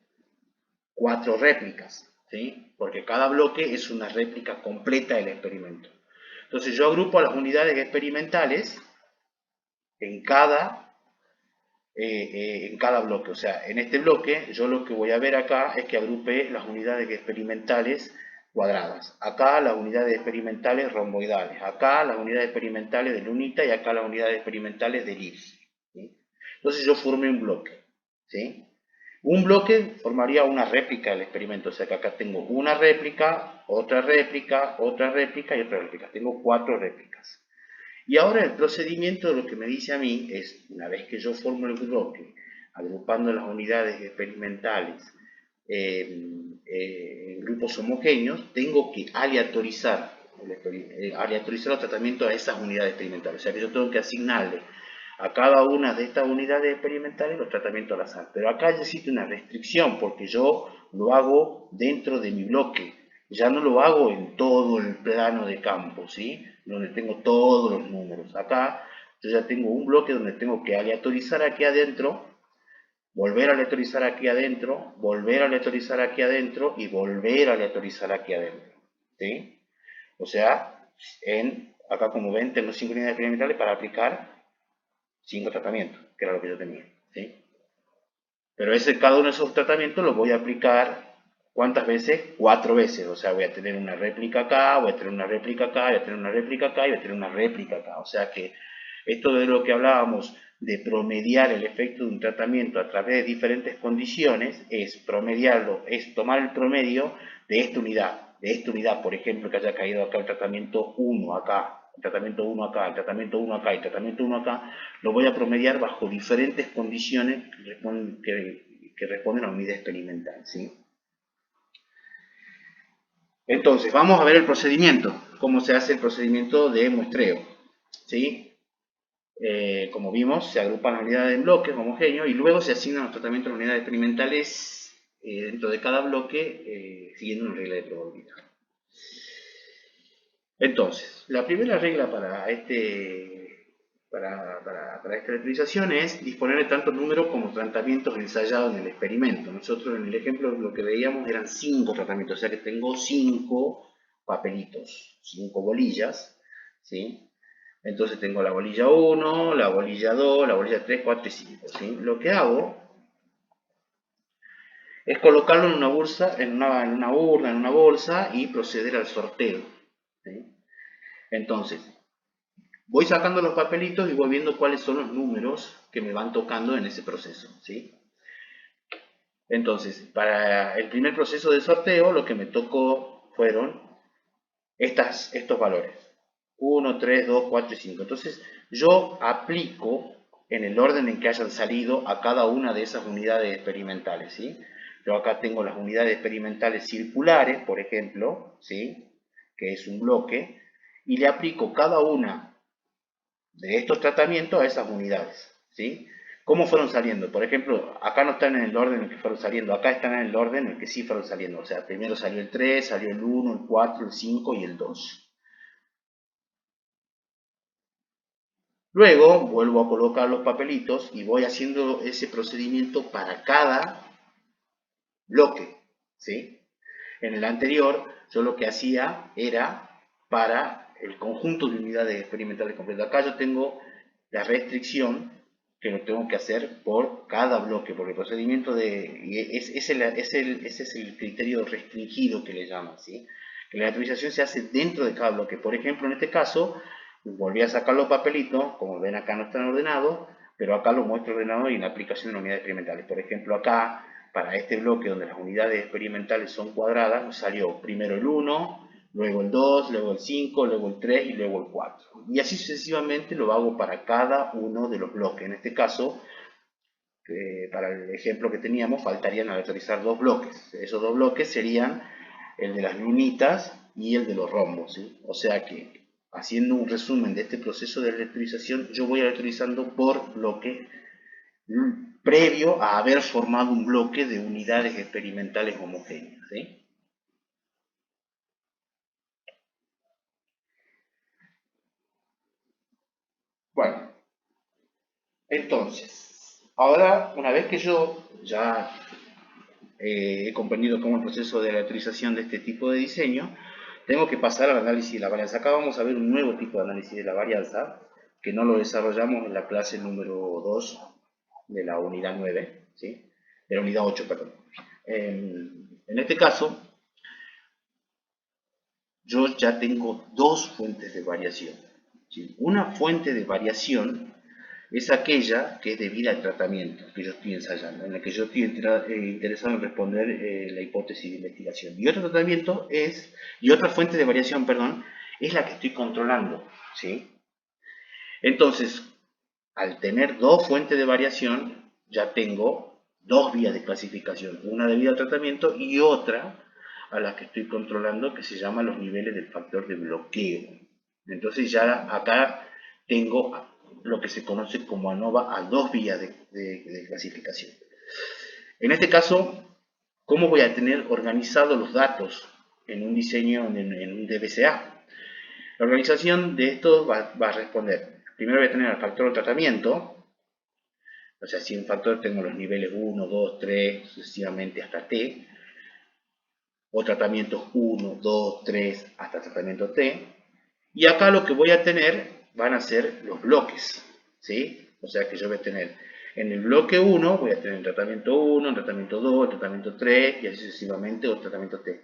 4 réplicas, ¿sí? Porque cada bloque es una réplica completa del experimento. Entonces yo agrupo a las unidades experimentales en cada bloque. O sea, en este bloque yo lo que voy a ver acá es que agrupe las unidades experimentales cuadradas. Acá las unidades experimentales romboidales. Acá las unidades experimentales de lunita y acá las unidades experimentales de elipse, ¿sí? Entonces yo formé un bloque, ¿sí? Un bloque formaría una réplica del experimento. O sea que acá tengo una réplica, otra réplica, otra réplica y otra réplica. Tengo 4 réplicas. Y ahora el procedimiento lo que me dice a mí es, una vez que yo formo el bloque, agrupando las unidades experimentales en grupos homogéneos, tengo que aleatorizar los tratamientos a esas unidades experimentales. O sea que yo tengo que asignarle a cada una de estas unidades experimentales los tratamientos al azar. Pero acá existe una restricción porque yo lo hago dentro de mi bloque. Ya no lo hago en todo el plano de campo, ¿sí? Donde tengo todos los números. Acá yo ya tengo un bloque donde tengo que aleatorizar aquí adentro, volver a aleatorizar aquí adentro, volver a aleatorizar aquí adentro y volver a aleatorizar aquí adentro, ¿sí? O sea, acá como ven tengo 5 unidades experimentales para aplicar 5 tratamientos, que era lo que yo tenía, ¿sí? Pero cada uno de esos tratamientos los voy a aplicar, ¿cuántas veces? 4 veces. O sea, voy a tener una réplica acá, voy a tener una réplica acá, voy a tener una réplica acá y voy a tener una réplica acá. O sea que esto de lo que hablábamos de promediar el efecto de un tratamiento a través de diferentes condiciones es promediarlo, es tomar el promedio de esta unidad, por ejemplo, que haya caído acá el tratamiento 1 acá, el tratamiento 1 acá, el tratamiento 1 acá, el tratamiento 1 acá, lo voy a promediar bajo diferentes condiciones que responden a una unidad experimental, ¿sí? Entonces, vamos a ver el procedimiento, cómo se hace el procedimiento de muestreo, ¿sí? Como vimos, se agrupan las unidades en bloques homogéneos y luego se asignan los tratamientos a las unidades experimentales dentro de cada bloque siguiendo una regla de probabilidad. Entonces, la primera regla para esta reutilización es disponer de tantos números como tratamientos ensayados en el experimento. Nosotros en el ejemplo lo que veíamos eran 5 tratamientos, o sea que tengo 5 papelitos, 5 bolillas, ¿sí? Entonces tengo la bolilla 1, la bolilla 2, la bolilla 3, 4 y 5. ¿Sí? Lo que hago es colocarlo en una bolsa, en una urna, en una bolsa y proceder al sorteo. ¿Sí? Entonces, voy sacando los papelitos y voy viendo cuáles son los números que me van tocando en ese proceso. ¿Sí? Entonces, para el primer proceso de sorteo, lo que me tocó fueron estos valores. 1, 3, 2, 4 y 5. Entonces, yo aplico en el orden en que hayan salido a cada una de esas unidades experimentales, ¿sí? Yo acá tengo las unidades experimentales circulares, por ejemplo, ¿sí? Que es un bloque, y le aplico cada una de estos tratamientos a esas unidades, ¿sí? ¿Cómo fueron saliendo? Por ejemplo, acá no están en el orden en el que fueron saliendo, acá están en el orden en el que sí fueron saliendo. O sea, primero salió el 3, salió el 1, el 4, el 5 y el 2. Luego vuelvo a colocar los papelitos y voy haciendo ese procedimiento para cada bloque, ¿sí? En el anterior yo lo que hacía era para el conjunto de unidades experimentales completas. Acá yo tengo la restricción que lo tengo que hacer por cada bloque, porque el procedimiento ese es el criterio restringido que le llaman, ¿sí? Que la autorización se hace dentro de cada bloque. Por ejemplo, en este caso, volví a sacar los papelitos, como ven acá no están ordenados, pero acá los muestro ordenados y en la aplicación de las unidades experimentales. Por ejemplo, acá, para este bloque donde las unidades experimentales son cuadradas, nos salió primero el 1, luego el 2, luego el 5, luego el 3 y luego el 4. Y así sucesivamente lo hago para cada uno de los bloques. En este caso, para el ejemplo que teníamos, faltarían aleatorizar 2 bloques. Esos 2 bloques serían el de las lunitas y el de los rombos, ¿sí? O sea que, haciendo un resumen de este proceso de aleatorización, yo voy aleatorizando por bloque previo a haber formado un bloque de unidades experimentales homogéneas, ¿sí? Bueno, entonces, ahora una vez que yo ya he comprendido cómo el proceso de aleatorización de este tipo de diseño, tengo que pasar al análisis de la varianza. Acá vamos a ver un nuevo tipo de análisis de la varianza, que no lo desarrollamos en la clase número 2 de la unidad 9, ¿sí? De la unidad 8, perdón. En este caso, yo ya tengo dos fuentes de variación, ¿sí? Una fuente de variación es aquella que es debida al tratamiento que yo estoy ensayando, en la que yo estoy interesado en responder la hipótesis de investigación. Y otra fuente de variación, perdón, es la que estoy controlando, ¿sí? Entonces, al tener dos fuentes de variación, ya tengo dos vías de clasificación, una debida al tratamiento y otra a la que estoy controlando, que se llama los niveles del factor de bloqueo. Entonces ya acá tengo lo que se conoce como ANOVA a dos vías de clasificación. En este caso, ¿cómo voy a tener organizados los datos en un diseño, en un DBCA? La organización de esto va a responder. Primero voy a tener el factor de tratamiento. O sea, si un factor tengo los niveles 1, 2, 3, sucesivamente hasta T. O tratamientos 1, 2, 3, hasta tratamiento T. Y acá lo que voy a tener van a ser los bloques, ¿sí? O sea que yo voy a tener en el bloque 1, voy a tener el tratamiento 1, el tratamiento 2, el tratamiento 3 y así sucesivamente o el tratamiento T.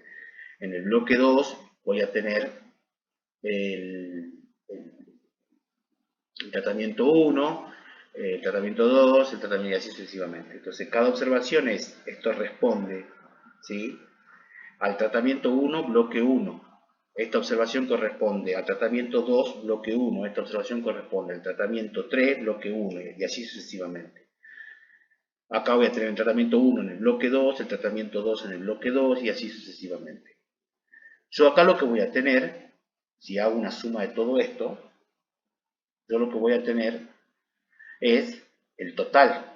En el bloque 2 voy a tener el tratamiento 1, el tratamiento 2, el tratamiento y así sucesivamente. Entonces, cada observación esto responde, ¿sí?, al tratamiento 1, bloque 1. Esta observación corresponde al tratamiento 2, bloque 1. Esta observación corresponde al tratamiento 3, bloque 1, y así sucesivamente. Acá voy a tener el tratamiento 1 en el bloque 2, el tratamiento 2 en el bloque 2, y así sucesivamente. Yo acá lo que voy a tener, si hago una suma de todo esto, yo lo que voy a tener es el total.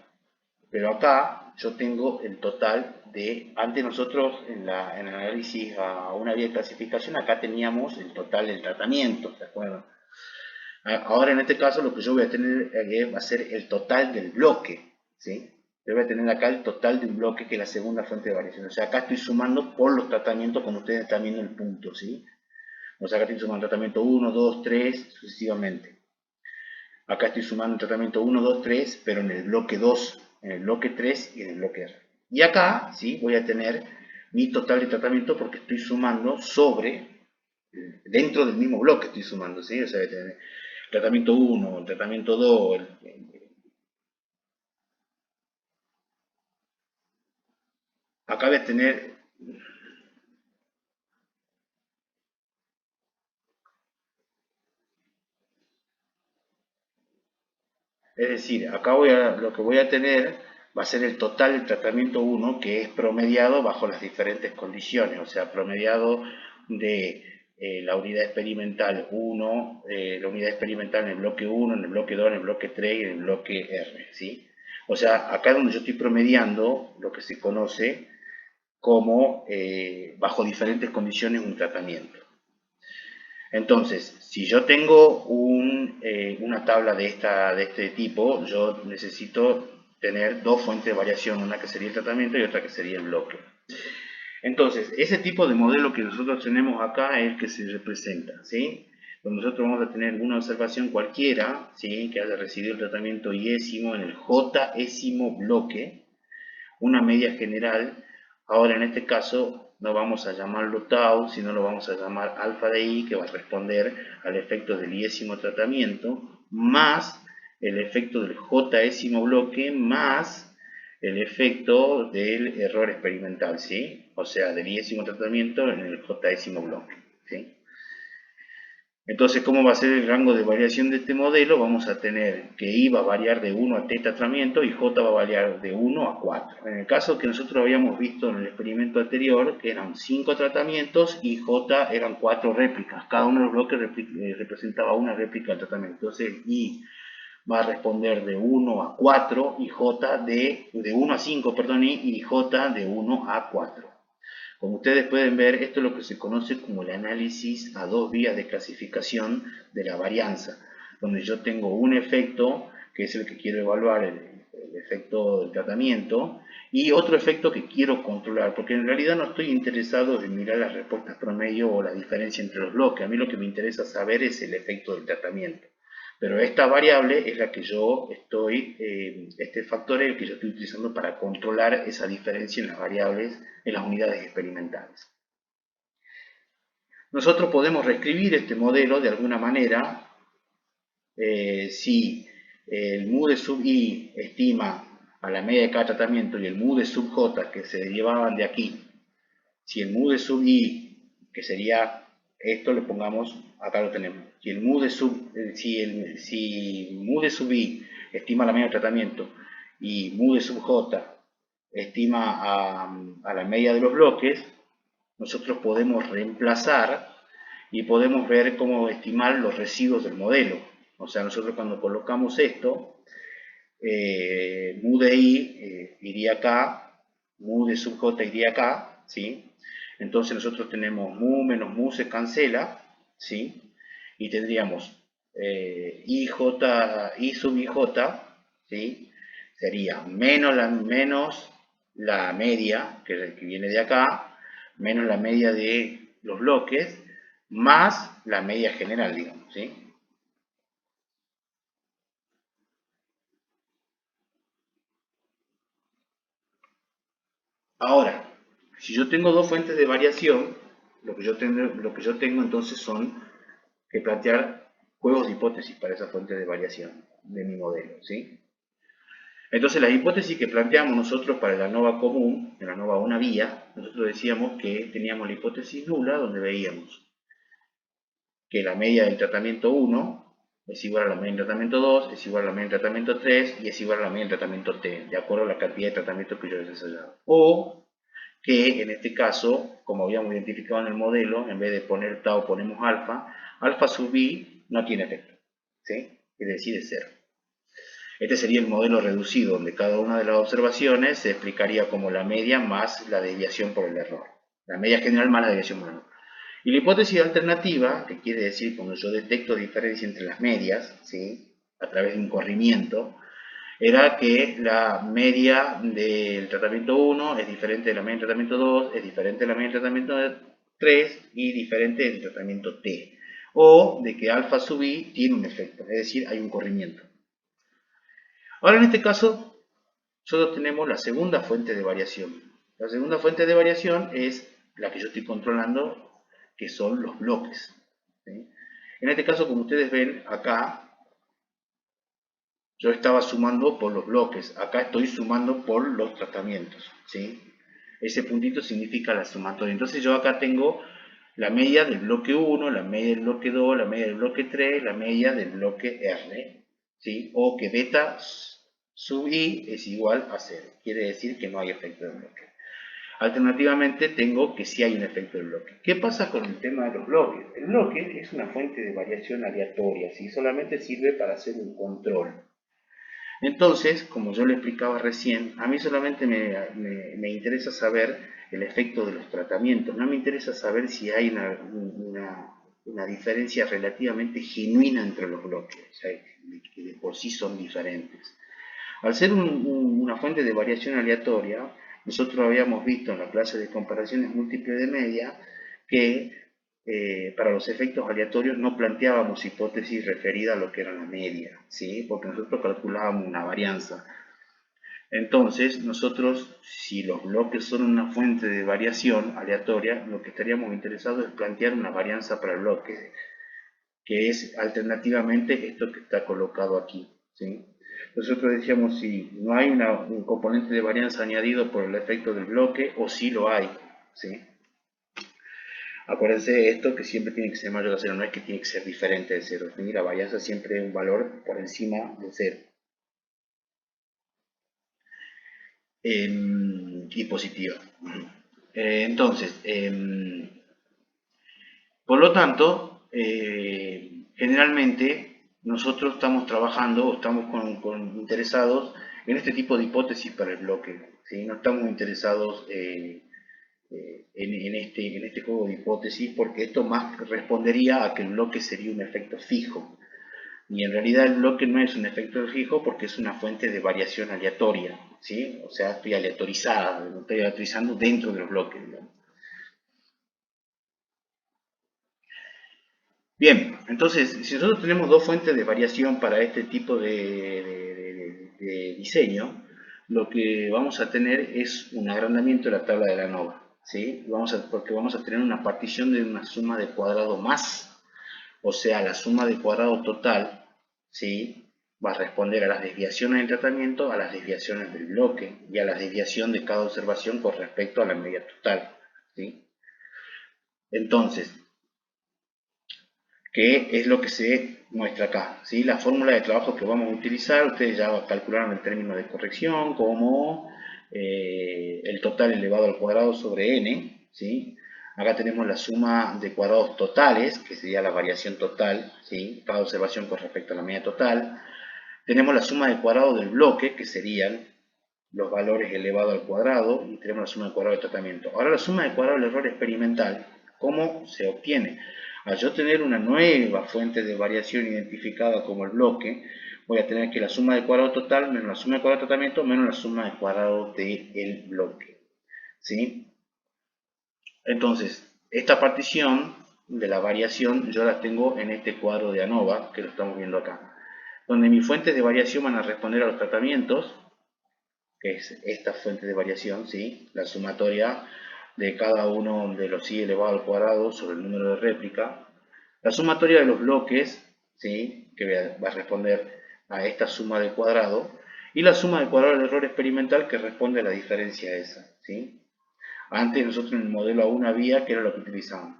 Pero acá yo tengo el total de, antes nosotros en el análisis a una vía de clasificación, acá teníamos el total del tratamiento, ¿de acuerdo? Ahora en este caso lo que yo voy a tener va a ser el total del bloque, ¿sí? Yo voy a tener acá el total de un bloque, que es la segunda fuente de variación. O sea, acá estoy sumando por los tratamientos, como ustedes están viendo el punto, ¿sí? O sea, acá estoy sumando tratamiento 1, 2, 3, sucesivamente. Acá estoy sumando el tratamiento 1, 2, 3, pero en el bloque 2, en el bloque 3 y en el bloque R. Y acá, ¿sí?, voy a tener mi total de tratamiento porque estoy sumando dentro del mismo bloque estoy sumando, ¿sí? O sea, voy a tener el tratamiento 1, el tratamiento 2, acá voy a tener, es decir, acá lo que voy a tener va a ser el total del tratamiento 1, que es promediado bajo las diferentes condiciones, o sea, promediado de la unidad experimental 1, la unidad experimental en el bloque 1, en el bloque 2, en el bloque 3 y en el bloque R, ¿sí? O sea, acá es donde yo estoy promediando lo que se conoce como bajo diferentes condiciones un tratamiento. Entonces, si yo tengo una tabla de este tipo, yo necesito tener dos fuentes de variación, una que sería el tratamiento y otra que sería el bloque. Entonces, ese tipo de modelo que nosotros tenemos acá es el que se representa, ¿sí? Donde nosotros vamos a tener una observación cualquiera, ¿sí?, que haya recibido el tratamiento iésimo en el J-ésimo bloque, una media general. Ahora en este caso no vamos a llamarlo tau, sino lo vamos a llamar alfa de i, que va a responder al efecto del iésimo tratamiento, más el efecto del j-ésimo bloque, más el efecto del error experimental, ¿sí? O sea, del iésimo tratamiento en el j-ésimo bloque, ¿sí? Entonces, ¿cómo va a ser el rango de variación de este modelo? Vamos a tener que I va a variar de 1 a t tratamiento y J va a variar de 1 a 4. En el caso que nosotros habíamos visto en el experimento anterior, que eran 5 tratamientos y J eran 4 réplicas. Cada uno de los bloques representaba una réplica del tratamiento. Entonces, I va a responder de 1 a 4 y J de 1 a 5, perdón, y J de 1 a 4. Como ustedes pueden ver, esto es lo que se conoce como el análisis a dos vías de clasificación de la varianza, donde yo tengo un efecto, que es el que quiero evaluar, el efecto del tratamiento, y otro efecto que quiero controlar, porque en realidad no estoy interesado en mirar las respuestas promedio o la diferencia entre los bloques. A mí lo que me interesa saber es el efecto del tratamiento. Pero esta variable es la que yo este factor es el que yo estoy utilizando para controlar esa diferencia en las variables, en las unidades experimentales. Nosotros podemos reescribir este modelo de alguna manera. Si el mu de sub i estima a la media de cada tratamiento y el mu de sub j, que se derivaban de aquí, si el mu de sub i, que sería esto, le pongamos, acá lo tenemos, si el mu de sub, si mu de sub i estima la media de tratamiento y mu de sub j estima a la media de los bloques, nosotros podemos reemplazar y podemos ver cómo estimar los residuos del modelo. O sea, nosotros cuando colocamos esto, mu de i iría acá, mu de sub j iría acá, ¿sí? Entonces nosotros tenemos mu menos mu se cancela, ¿sí? Y tendríamos i sub ij, ¿sí? Sería menos la media, que viene de acá, menos la media de los bloques, más la media general, digamos, ¿sí? Ahora, si yo tengo dos fuentes de variación, lo que yo tengo entonces son que plantear juegos de hipótesis para esa fuente de variación de mi modelo, ¿sí? Entonces, la hipótesis que planteamos nosotros para la ANOVA común, en la ANOVA una vía, nosotros decíamos que teníamos la hipótesis nula, donde veíamos que la media del tratamiento 1 es igual a la media del tratamiento 2, es igual a la media del tratamiento 3 y es igual a la media del tratamiento T, de acuerdo a la cantidad de tratamientos que yo he desarrollado. O que en este caso, como habíamos identificado en el modelo, en vez de poner tau ponemos alfa, alfa sub i no tiene efecto, ¿sí? Quiere decir es cero. Este sería el modelo reducido, donde cada una de las observaciones se explicaría como la media más la desviación por el error. La media general más la desviación por el error. Y la hipótesis alternativa, que quiere decir cuando yo detecto diferencia entre las medias, ¿sí? A través de un corrimiento, era que la media del tratamiento 1 es diferente de la media del tratamiento 2, es diferente de la media del tratamiento 3 y diferente del tratamiento T. O de que alfa sub i tiene un efecto, es decir, hay un corrimiento. Ahora en este caso, solo tenemos la segunda fuente de variación. La segunda fuente de variación es la que yo estoy controlando, que son los bloques, ¿sí? En este caso, como ustedes ven acá, yo estaba sumando por los bloques. Acá estoy sumando por los tratamientos, ¿sí? Ese puntito significa la sumatoria. Entonces yo acá tengo la media del bloque 1, la media del bloque 2, la media del bloque 3, la media del bloque R, ¿sí? O que beta sub i es igual a 0. Quiere decir que no hay efecto de bloque. Alternativamente tengo que sí hay un efecto de bloque. ¿Qué pasa con el tema de los bloques? El bloque es una fuente de variación aleatoria, ¿sí? Solamente sirve para hacer un control. Entonces, como yo le explicaba recién, a mí solamente me interesa saber el efecto de los tratamientos. No me interesa saber si hay una diferencia relativamente genuina entre los bloques, o sea, que de por sí son diferentes. Al ser una fuente de variación aleatoria, nosotros habíamos visto en la clase de comparaciones múltiples de media que para los efectos aleatorios no planteábamos hipótesis referidas a lo que era la media, ¿sí? Porque nosotros calculábamos una varianza. Entonces, nosotros, si los bloques son una fuente de variación aleatoria, lo que estaríamos interesados es plantear una varianza para el bloque, que es alternativamente esto que está colocado aquí, ¿sí? Nosotros decíamos si no hay un componente de varianza añadido por el efecto del bloque o si lo hay, ¿sí? Acuérdense de esto que siempre tiene que ser mayor a 0, no es que tiene que ser diferente de 0. La varianza siempre es un valor por encima de 0. Y positiva. Entonces, por lo tanto, generalmente nosotros estamos trabajando o estamos interesados en este tipo de hipótesis para el bloque, ¿sí? No estamos interesados en este juego de hipótesis porque esto más respondería a que el bloque sería un efecto fijo. Y en realidad el bloque no es un efecto fijo porque es una fuente de variación aleatoria, ¿sí? O sea, estoy aleatorizada, estoy aleatorizando dentro de los bloques, digamos. Bien, entonces, si nosotros tenemos dos fuentes de variación para este tipo de diseño, lo que vamos a tener es un agrandamiento de la tabla de la ANOVA, ¿sí? Porque vamos a tener una partición de una suma de cuadrado más, o sea, la suma de cuadrado total, ¿sí? Va a responder a las desviaciones del tratamiento, a las desviaciones del bloque y a la desviación de cada observación con respecto a la media total, ¿sí? Entonces, que es lo que se muestra acá, ¿sí? La fórmula de trabajo que vamos a utilizar, ustedes ya calcularon el término de corrección como el total elevado al cuadrado sobre n, ¿sí? Acá tenemos la suma de cuadrados totales, que sería la variación total, ¿sí? Cada observación con respecto a la media total. Tenemos la suma de cuadrados del bloque, que serían los valores elevados al cuadrado, y tenemos la suma de cuadrado de tratamiento. Ahora la suma de cuadrado del error experimental, ¿cómo se obtiene? Al yo tener una nueva fuente de variación identificada como el bloque, voy a tener que la suma de cuadrado total menos la suma de cuadrado de tratamiento menos la suma de cuadrado del bloque, ¿sí? Entonces, esta partición de la variación yo la tengo en este cuadro de ANOVA, que lo estamos viendo acá, donde mis fuentes de variación van a responder a los tratamientos, que es esta fuente de variación, ¿sí? La sumatoria de cada uno de los i elevado al cuadrado sobre el número de réplica. La sumatoria de los bloques, ¿sí? Que va a responder a esta suma de cuadrado. y la suma del cuadrado del error experimental que responde a la diferencia esa, ¿sí? Antes nosotros en el modelo aún había, que era lo que utilizábamos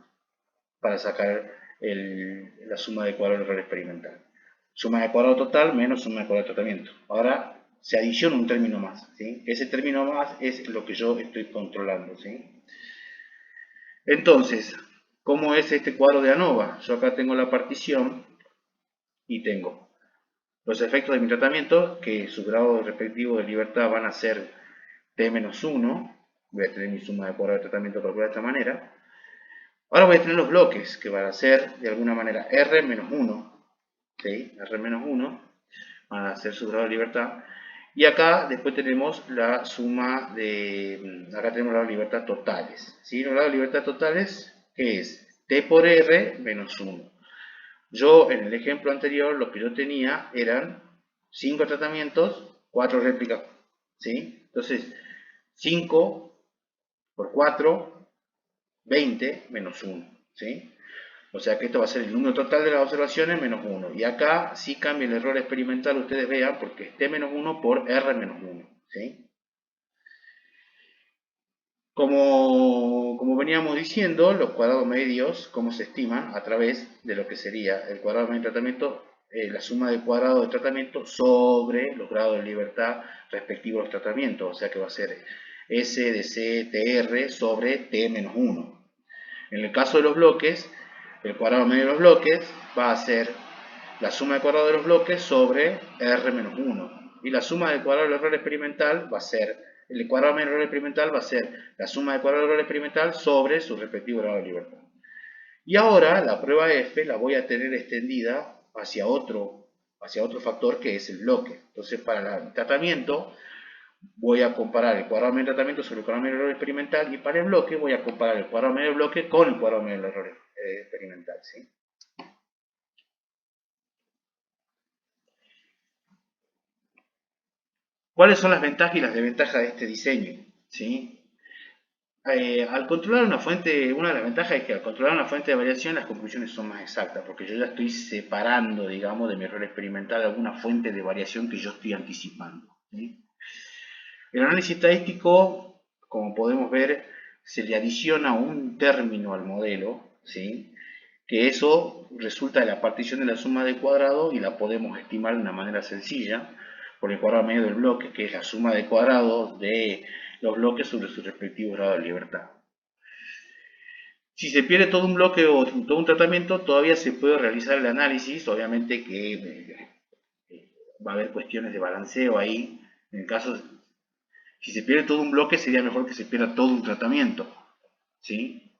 para sacar la suma de cuadrado del error experimental. Suma de cuadrado total menos suma de cuadrado de tratamiento. Ahora se adiciona un término más, ¿sí? Ese término más es lo que yo estoy controlando, ¿sí? Entonces, ¿cómo es este cuadro de ANOVA? Yo acá tengo la partición y tengo los efectos de mi tratamiento, que su grado respectivo de libertad van a ser T-1. Voy a tener mi suma de cuadrado de tratamiento calculada de esta manera. Ahora voy a tener los bloques, que van a ser de alguna manera R-1, ¿sí? R-1 van a ser su grado de libertad. Y acá después tenemos la suma de, acá tenemos las libertades totales, ¿sí? Los grados de libertad totales, ¿qué es? T por R menos 1. Yo en el ejemplo anterior lo que yo tenía eran 5 tratamientos, 4 réplicas, ¿sí? Entonces, 5 por 4, 20 menos 1, ¿sí? O sea que esto va a ser el número total de las observaciones menos 1. Y acá sí cambia el error experimental, ustedes vean, porque es T menos 1 por R menos 1, ¿sí? Como veníamos diciendo, los cuadrados medios, ¿cómo se estiman? A través de lo que sería el cuadrado medio de tratamiento, la suma de cuadrados de tratamiento sobre los grados de libertad respectivos a los tratamientos. O sea que va a ser S de C TR sobre T menos 1. En el caso de los bloques, el cuadrado medio de los bloques va a ser la suma de cuadrados de los bloques sobre R menos 1. Y la suma del cuadrado del error experimental va a ser, el cuadrado medio del error experimental va a ser la suma de cuadrado del error experimental sobre su respectivo grado de libertad. Y ahora la prueba F la voy a tener extendida hacia otro factor que es el bloque. Entonces para el tratamiento voy a comparar el cuadrado medio del tratamiento sobre el cuadrado medio del error experimental, y para el bloque voy a comparar el cuadrado medio del bloque con el cuadrado medio del error experimental, ¿sí? ¿Cuáles son las ventajas y las desventajas de este diseño? ¿Sí? Al controlar una fuente, una de las ventajas es que al controlar una fuente de variación las conclusiones son más exactas, porque yo ya estoy separando, digamos, de mi error experimental alguna fuente de variación que yo estoy anticipando, ¿sí? El análisis estadístico, como podemos ver, se le adiciona un término al modelo, ¿sí? Que eso resulta de la partición de la suma de cuadrados y la podemos estimar de una manera sencilla por el cuadrado medio del bloque, que es la suma de cuadrados de los bloques sobre su respectivo grado de libertad. Si se pierde todo un bloque o todo un tratamiento, todavía se puede realizar el análisis, obviamente que va a haber cuestiones de balanceo ahí. En el caso, si se pierde todo un bloque, sería mejor que se pierda todo un tratamiento, ¿sí?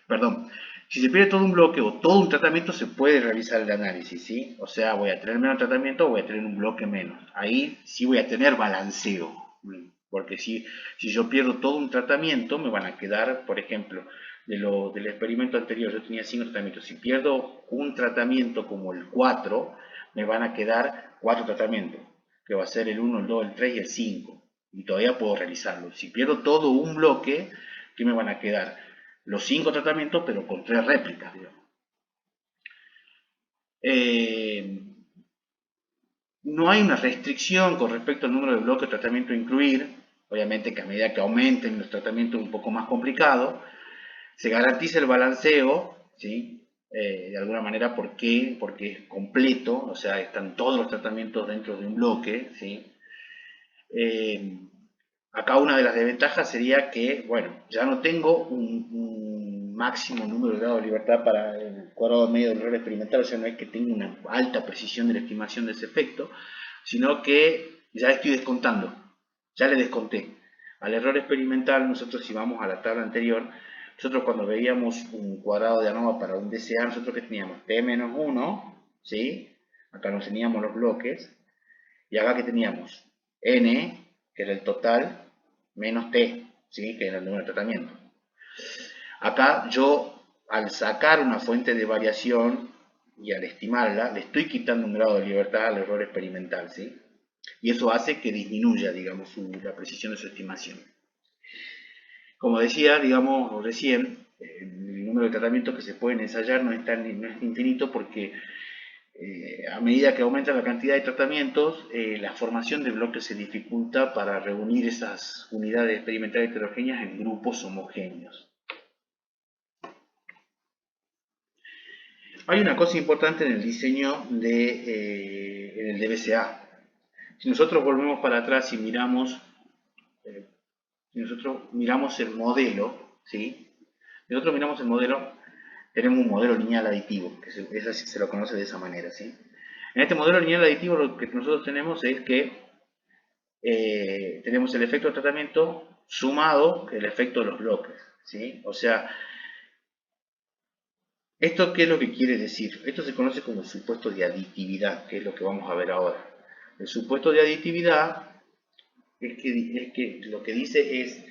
Perdón, si se pierde todo un bloque o todo un tratamiento, se puede realizar el análisis, ¿sí? O sea, voy a tener menos tratamiento o voy a tener un bloque menos. Ahí sí voy a tener balanceo, porque si yo pierdo todo un tratamiento, me van a quedar, por ejemplo, del experimento anterior yo tenía 5 tratamientos. Si pierdo un tratamiento como el 4, me van a quedar 4 tratamientos, que va a ser el 1, el 2, el 3 y el 5. Y todavía puedo realizarlo. Si pierdo todo un bloque, ¿qué me van a quedar? Los 5 tratamientos, pero con 3 réplicas, digamos. No hay una restricción con respecto al número de bloques de tratamiento a incluir. Obviamente que a medida que aumenten los tratamientos es un poco más complicado. Se garantiza el balanceo, ¿sí? De alguna manera, ¿por qué? Porque es completo, o sea, están todos los tratamientos dentro de un bloque, ¿sí? Acá una de las desventajas sería que, bueno, ya no tengo un máximo número de grados de libertad para el cuadrado medio del error experimental, o sea, no es que tenga una alta precisión de la estimación de ese efecto, sino que ya estoy descontando, ya le desconté. Al error experimental, nosotros si vamos a la tabla anterior, nosotros cuando veíamos un cuadrado de ANOVA para un DCA, nosotros que teníamos T-1, ¿sí? Acá nos teníamos los bloques, y acá que teníamos N, que era el total, menos T, ¿sí? Que era el número de tratamiento. Acá yo, al sacar una fuente de variación y al estimarla, le estoy quitando un grado de libertad al error experimental, ¿sí? Y eso hace que disminuya, digamos, la precisión de su estimación. Como decía, digamos, recién, el número de tratamientos que se pueden ensayar no es infinito porque A medida que aumenta la cantidad de tratamientos, la formación de bloques se dificulta para reunir esas unidades experimentales heterogéneas en grupos homogéneos. Hay una cosa importante en el diseño en el DBCA. Si nosotros volvemos para atrás y nosotros miramos el modelo, ¿sí? Nosotros miramos el modelo, tenemos un modelo lineal aditivo, que se lo conoce de esa manera, ¿sí? En este modelo lineal aditivo lo que nosotros tenemos es que tenemos el efecto de tratamiento sumado el efecto de los bloques, ¿sí? O sea, ¿esto qué es lo que quiere decir? Esto se conoce como supuesto de aditividad, que es lo que vamos a ver ahora. El supuesto de aditividad es que lo que dice es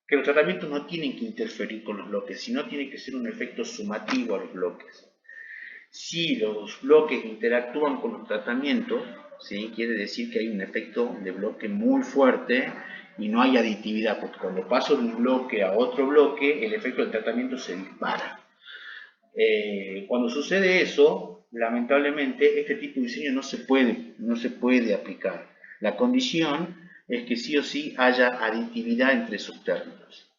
que los tratamientos no tienen que interferir con los bloques, sino tiene que ser un efecto sumativo a los bloques. Si los bloques interactúan con los tratamientos, ¿sí? Quiere decir que hay un efecto de bloque muy fuerte y no hay aditividad, porque cuando paso de un bloque a otro bloque, el efecto del tratamiento se dispara. Cuando sucede eso, lamentablemente, este tipo de diseño no se puede aplicar. La condición es que sí o sí haya aditividad entre sus términos.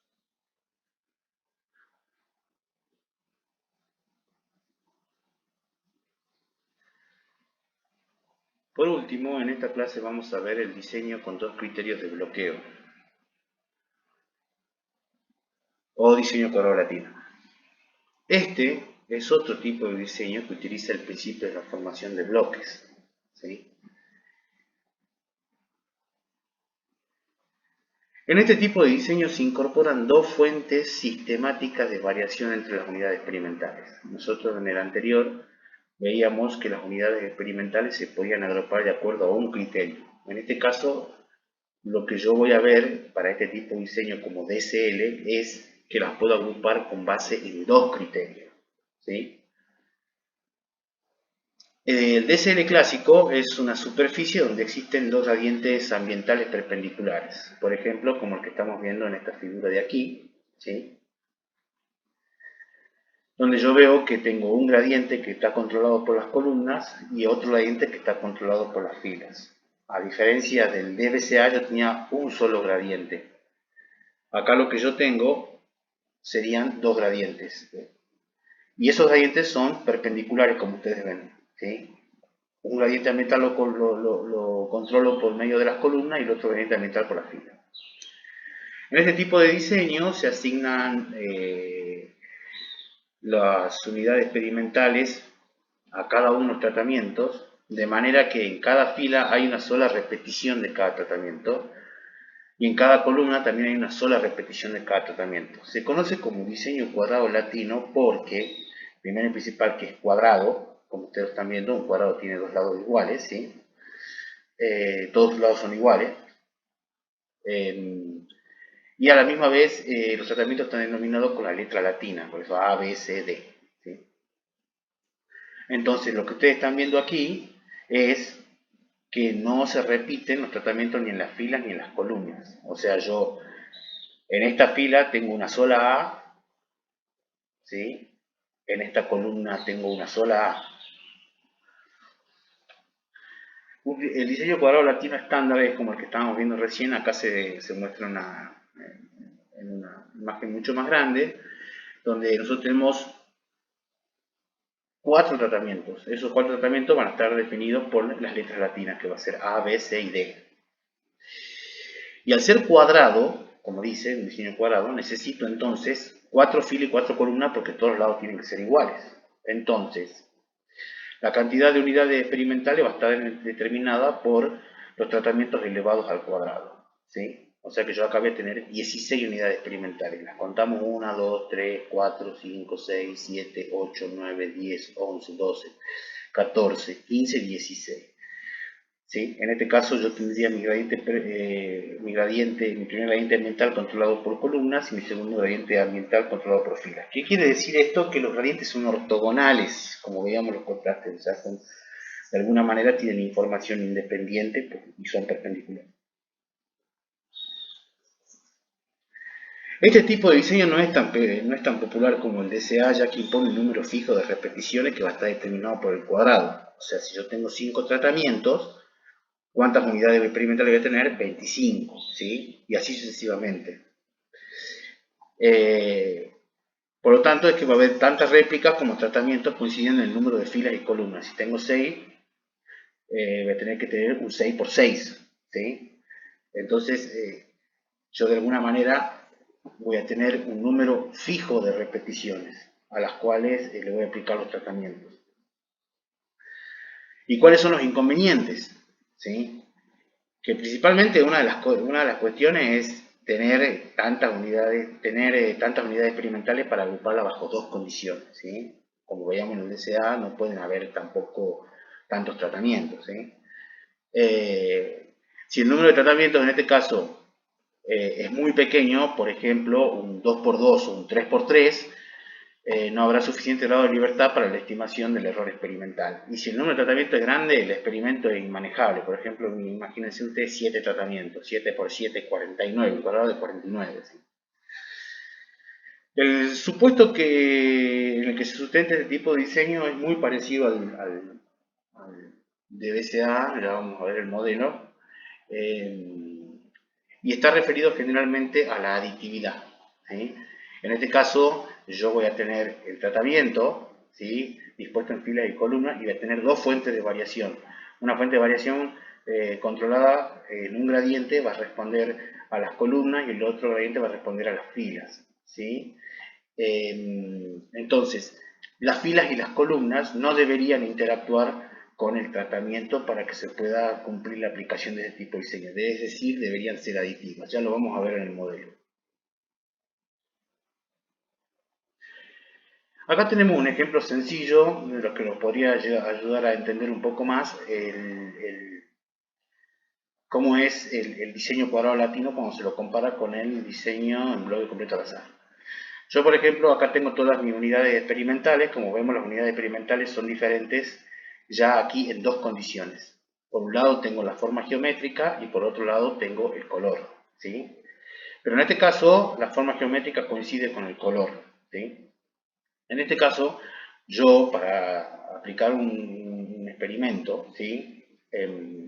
Por último, en esta clase vamos a ver el diseño con dos criterios de bloqueo, o diseño cuadrado-latino. Este es otro tipo de diseño que utiliza el principio de la formación de bloques, ¿sí? En este tipo de diseño se incorporan dos fuentes sistemáticas de variación entre las unidades experimentales. Nosotros en el anterior veíamos que las unidades experimentales se podían agrupar de acuerdo a un criterio. En este caso, lo que yo voy a ver para este tipo de diseño como DSL es que las puedo agrupar con base en dos criterios, ¿sí? El DSL clásico es una superficie donde existen dos gradientes ambientales perpendiculares, por ejemplo, como el que estamos viendo en esta figura de aquí, ¿sí? Donde yo veo que tengo un gradiente que está controlado por las columnas y otro gradiente que está controlado por las filas. A diferencia del DBCA, yo tenía un solo gradiente. Acá lo que yo tengo serían dos gradientes. Y esos gradientes son perpendiculares, como ustedes ven, ¿sí? Un gradiente ambiental lo controlo por medio de las columnas y el otro gradiente ambiental por las filas. En este tipo de diseño se asignan las unidades experimentales a cada uno de los tratamientos, de manera que en cada fila hay una sola repetición de cada tratamiento y en cada columna también hay una sola repetición de cada tratamiento. Se conoce como diseño cuadrado latino porque, primero y principal, que es cuadrado, como ustedes están viendo, un cuadrado tiene dos lados iguales, ¿sí? Todos los lados son iguales. Y a la misma vez los tratamientos están denominados con la letra latina, por eso A, B, C, D. ¿Sí? Entonces lo que ustedes están viendo aquí es que no se repiten los tratamientos ni en las filas ni en las columnas. O sea, yo en esta fila tengo una sola A, ¿sí? En esta columna tengo una sola A. El diseño cuadrado latino estándar es como el que estábamos viendo recién. Acá se muestra en una imagen mucho más grande, donde nosotros tenemos cuatro tratamientos. Esos cuatro tratamientos van a estar definidos por las letras latinas, que va a ser A, B, C y D. Y al ser cuadrado, como dice un diseño cuadrado, necesito entonces cuatro filas y cuatro columnas porque todos los lados tienen que ser iguales. Entonces, la cantidad de unidades experimentales va a estar determinada por los tratamientos elevados al cuadrado, ¿sí? O sea que yo acá voy a tener 16 unidades experimentales. Las contamos 1, 2, 3, 4, 5, 6, 7, 8, 9, 10, 11, 12, 14, 15, 16. ¿Sí? En este caso yo tendría mi primer gradiente ambiental controlado por columnas y mi segundo gradiente ambiental controlado por filas. ¿Qué quiere decir esto? Que los gradientes son ortogonales, como veíamos los contrastes, o sea, de alguna manera tienen información independiente y son perpendiculares. Este tipo de diseño no es tan popular como el DCA, ya que impone un número fijo de repeticiones que va a estar determinado por el cuadrado. O sea, si yo tengo 5 tratamientos, ¿cuántas unidades experimentales voy a tener? 25, ¿sí? Y así sucesivamente. Eh, por lo tanto, es que va a haber tantas réplicas como tratamientos coincidiendo en el número de filas y columnas. Si tengo 6, voy a tener que tener un 6 por 6, ¿sí? Entonces, yo de alguna manera voy a tener un número fijo de repeticiones a las cuales le voy a aplicar los tratamientos. ¿Y cuáles son los inconvenientes? ¿Sí? Que principalmente una de las cuestiones es tener tantas unidades experimentales para agruparlas bajo dos condiciones, ¿sí? Como veíamos en el DCA, no pueden haber tampoco tantos tratamientos, ¿sí? Si el número de tratamientos en este caso es muy pequeño, por ejemplo, un 2x2 o un 3x3, no habrá suficiente grado de libertad para la estimación del error experimental. Y si el número de tratamientos es grande, el experimento es inmanejable. Por ejemplo, imagínense ustedes 7 tratamientos, 7 por 7, 49, un cuadrado de 49. ¿Sí? El supuesto en el que se sustenta este tipo de diseño es muy parecido al DBCA, ya vamos a ver el modelo, y está referido generalmente a la aditividad. ¿Sí? En este caso, yo voy a tener el tratamiento, ¿sí? Dispuesto en filas y columnas, y voy a tener dos fuentes de variación. Una fuente de variación controlada en un gradiente va a responder a las columnas y el otro gradiente va a responder a las filas. ¿Sí? Entonces, las filas y las columnas no deberían interactuar con el tratamiento para que se pueda cumplir la aplicación de este tipo de diseño. Es decir, deberían ser aditivas. Ya lo vamos a ver en el modelo. Acá tenemos un ejemplo sencillo de lo que nos podría ayudar a entender un poco más cómo es el diseño cuadrado latino cuando se lo compara con el diseño en bloque completo al azar. Yo, por ejemplo, acá tengo todas mis unidades experimentales. Como vemos, las unidades experimentales son diferentes ya aquí en dos condiciones. Por un lado tengo la forma geométrica y por otro lado tengo el color, ¿sí? Pero en este caso, la forma geométrica coincide con el color, ¿sí? En este caso, yo para aplicar un experimento, ¿sí?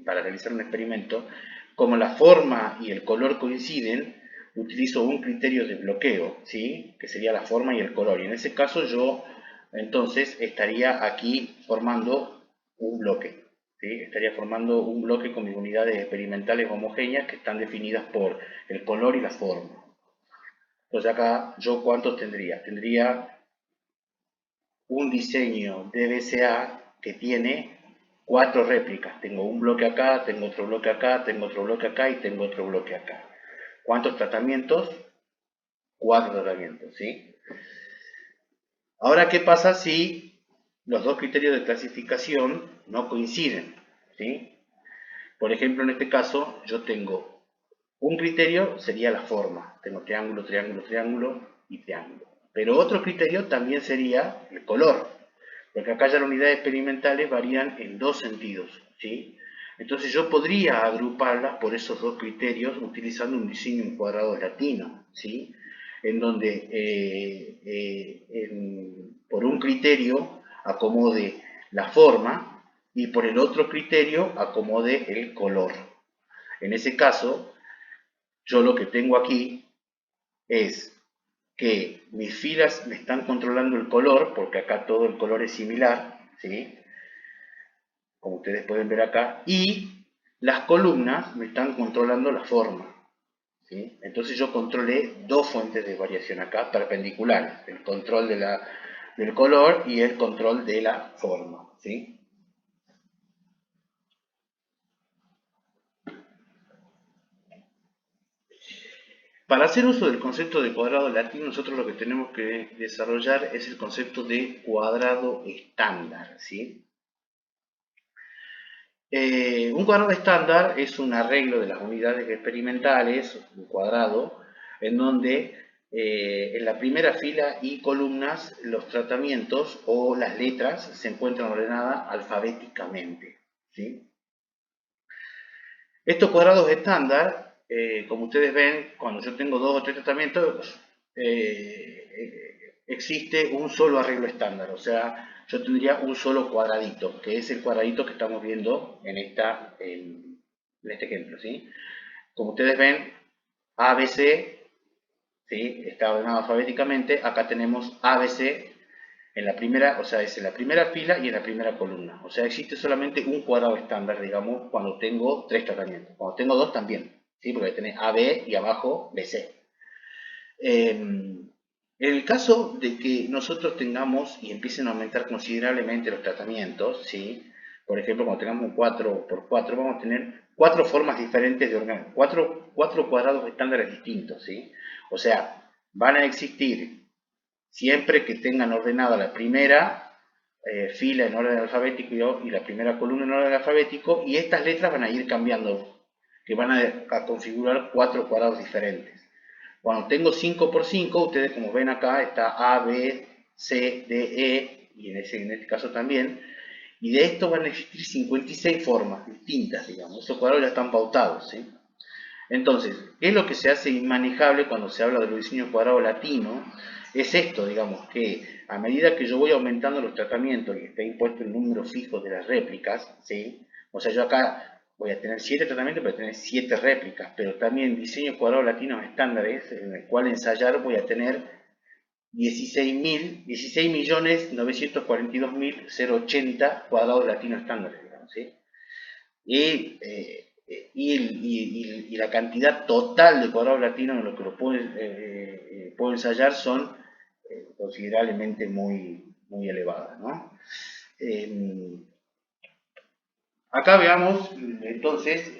Para realizar un experimento, como la forma y el color coinciden, utilizo un criterio de bloqueo, ¿sí? Que sería la forma y el color. Y en ese caso yo entonces estaría aquí formando un bloque, ¿sí? Estaría formando un bloque con mis unidades experimentales homogéneas que están definidas por el color y la forma. Entonces acá yo ¿cuántos tendría? Tendría un diseño DBCA que tiene 4 réplicas. Tengo un bloque acá, tengo otro bloque acá, tengo otro bloque acá y tengo otro bloque acá. ¿Cuántos tratamientos? 4 tratamientos, ¿sí? Ahora, ¿qué pasa si los dos criterios de clasificación no coinciden? ¿Sí? Por ejemplo, en este caso, yo tengo un criterio, sería la forma. Tengo triángulo, triángulo, triángulo y triángulo. Pero otro criterio también sería el color. Porque acá ya las unidades experimentales varían en dos sentidos, ¿sí? Entonces yo podría agruparlas por esos dos criterios utilizando un diseño en cuadrados latino, ¿sí? En donde por un criterio acomode la forma y por el otro criterio acomode el color. En ese caso, yo lo que tengo aquí es que mis filas me están controlando el color, porque acá todo el color es similar, ¿sí? Como ustedes pueden ver acá, y las columnas me están controlando la forma, ¿sí? Entonces yo controlé dos fuentes de variación acá perpendiculares, el control del color y el control de la forma, ¿sí? Para hacer uso del concepto de cuadrado latino, nosotros lo que tenemos que desarrollar es el concepto de cuadrado estándar, ¿sí? Un cuadrado estándar es un arreglo de las unidades experimentales, un cuadrado, en donde en la primera fila y columnas los tratamientos o las letras se encuentran ordenadas alfabéticamente, ¿sí? Estos cuadrados estándar, como ustedes ven, cuando yo tengo dos o tres tratamientos, existe un solo arreglo estándar, o sea, yo tendría un solo cuadradito, que es el cuadradito que estamos viendo en este ejemplo, ¿sí? Como ustedes ven, ABC, ¿sí? Está ordenado alfabéticamente, acá tenemos ABC en la primera, o sea, es en la primera fila y en la primera columna. O sea, existe solamente un cuadrado estándar, digamos, cuando tengo tres tratamientos. Cuando tengo dos también, ¿sí? Porque tenés AB y abajo BC. En el caso de que nosotros tengamos y empiecen a aumentar considerablemente los tratamientos, ¿sí? Por ejemplo, cuando tengamos un 4x4, vamos a tener cuatro formas diferentes de ordenar, cuatro cuadrados estándares distintos, ¿sí? O sea, van a existir siempre que tengan ordenada la primera fila en orden alfabético y la primera columna en orden alfabético, y estas letras van a ir cambiando, que van a configurar cuatro cuadrados diferentes. Cuando tengo 5x5, ustedes como ven acá está A, B, C, D, E, y en este caso también, y de esto van a existir 56 formas distintas, digamos. Estos cuadrados ya están pautados, ¿sí? Entonces, ¿qué es lo que se hace inmanejable cuando se habla de los diseños cuadrados latinos? Es esto, digamos, que a medida que yo voy aumentando los tratamientos y está impuesto el número fijo de las réplicas, ¿sí? O sea, yo acá voy a tener 7 tratamientos, pero tener 7 réplicas, pero también diseños cuadrados latinos estándares, en el cual ensayar voy a tener 16.942.080 cuadrados latinos estándares, digamos, ¿sí? Y la cantidad total de cuadrados latinos en lo que lo puedo ensayar son considerablemente muy elevadas, ¿no? Eh, Acá veamos, entonces,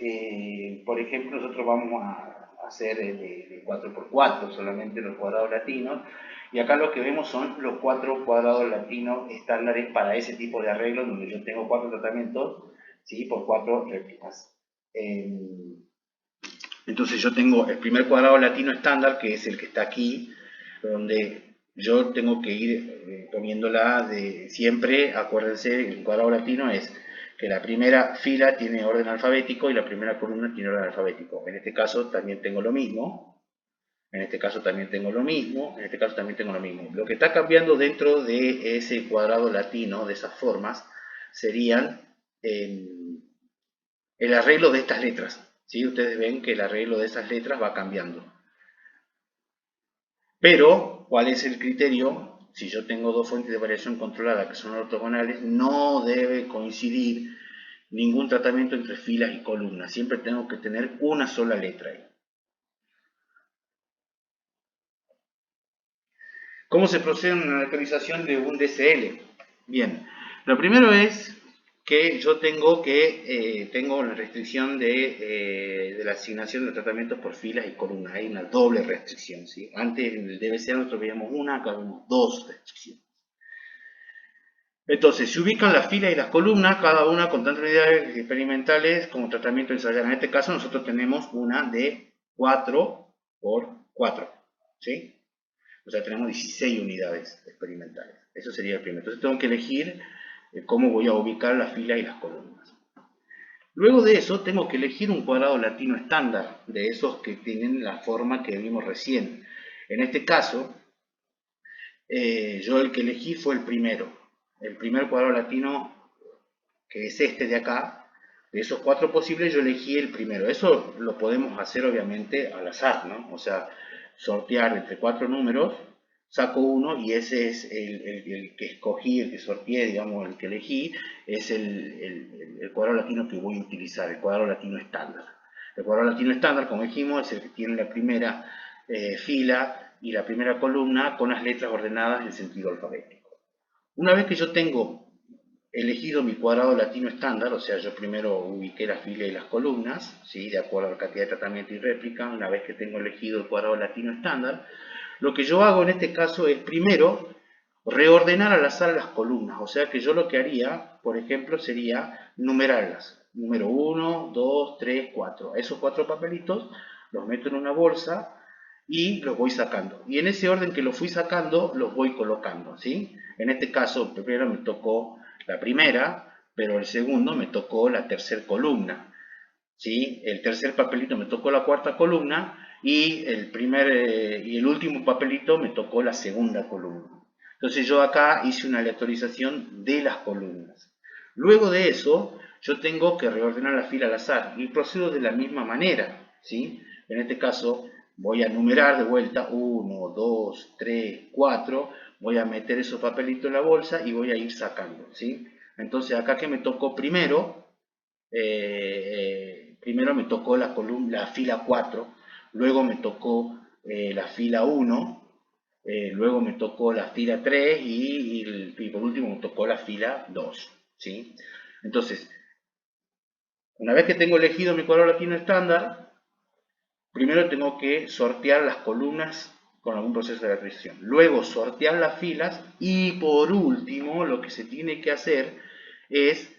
por ejemplo, nosotros vamos a hacer de 4x4 solamente los cuadrados latinos, y acá lo que vemos son los 4 cuadrados latinos estándares para ese tipo de arreglo, donde yo tengo 4 tratamientos, ¿sí? Por 4 réplicas. Entonces yo tengo el primer cuadrado latino estándar, que es el que está aquí, donde yo tengo que ir poniéndola de siempre. Acuérdense, el cuadrado latino es que la primera fila tiene orden alfabético y la primera columna tiene orden alfabético. En este caso también tengo lo mismo, en este caso también tengo lo mismo, en este caso también tengo lo mismo. Lo que está cambiando dentro de ese cuadrado latino, de esas formas, serían el arreglo de estas letras. ¿Sí? Ustedes ven que el arreglo de esas letras va cambiando. Pero, ¿cuál es el criterio? Si yo tengo dos fuentes de variación controlada que son ortogonales, no debe coincidir ningún tratamiento entre filas y columnas. Siempre tengo que tener una sola letra ahí. ¿Cómo se procede en la actualización de un DSL? Bien, lo primero es que yo tengo la restricción de la asignación de tratamientos por filas y columnas. Hay una doble restricción, ¿sí? Antes en el DBCA nosotros veíamos una, acá vemos dos restricciones. Entonces, se ubican las filas y las columnas, cada una con tantas unidades experimentales como tratamiento ensayado. En este caso nosotros tenemos una de 4 por 4, ¿sí? O sea, tenemos 16 unidades experimentales. Eso sería el primero. Entonces tengo que elegir cómo voy a ubicar las filas y las columnas. Luego de eso tengo que elegir un cuadrado latino estándar, de esos que tienen la forma que vimos recién. En este caso, yo el que elegí fue el primero. El primer cuadrado latino, que es este de acá. De esos 4 posibles yo elegí el primero. Eso lo podemos hacer obviamente al azar, ¿no? O sea, sortear entre 4 números, saco uno y ese es el que escogí, el que sorteé, digamos, el que elegí, es el cuadrado latino que voy a utilizar, el cuadrado latino estándar. El cuadrado latino estándar, como dijimos, es el que tiene la primera fila y la primera columna con las letras ordenadas en sentido alfabético. Una vez que yo tengo elegido mi cuadrado latino estándar, o sea, yo primero ubiqué la fila y las columnas, ¿sí? De acuerdo a la cantidad de tratamiento y réplica. Una vez que tengo elegido el cuadrado latino estándar, lo que yo hago en este caso es primero reordenar al azar las columnas, o sea que yo lo que haría, por ejemplo, sería numerarlas. Número 1, 2, 3, 4. Esos 4 papelitos los meto en una bolsa y los voy sacando. Y en ese orden que los fui sacando, los voy colocando, ¿sí? En este caso, primero me tocó la primera, pero el segundo me tocó la tercera columna, ¿sí? El tercer papelito me tocó la cuarta columna y el último papelito me tocó la segunda columna. Entonces yo acá hice una aleatorización de las columnas. Luego de eso, yo tengo que reordenar la fila al azar y procedo de la misma manera, ¿sí? En este caso, voy a numerar de vuelta 1, 2, 3, 4, voy a meter esos papelitos en la bolsa y voy a ir sacando, ¿sí? Entonces acá que me tocó primero, primero me tocó la fila 4, luego me tocó la fila 1, luego me tocó la fila 3 y por último me tocó la fila 2, ¿sí? Entonces, una vez que tengo elegido mi cuadro latino estándar, primero tengo que sortear las columnas con algún proceso de aleatorización. Luego sortear las filas y por último lo que se tiene que hacer es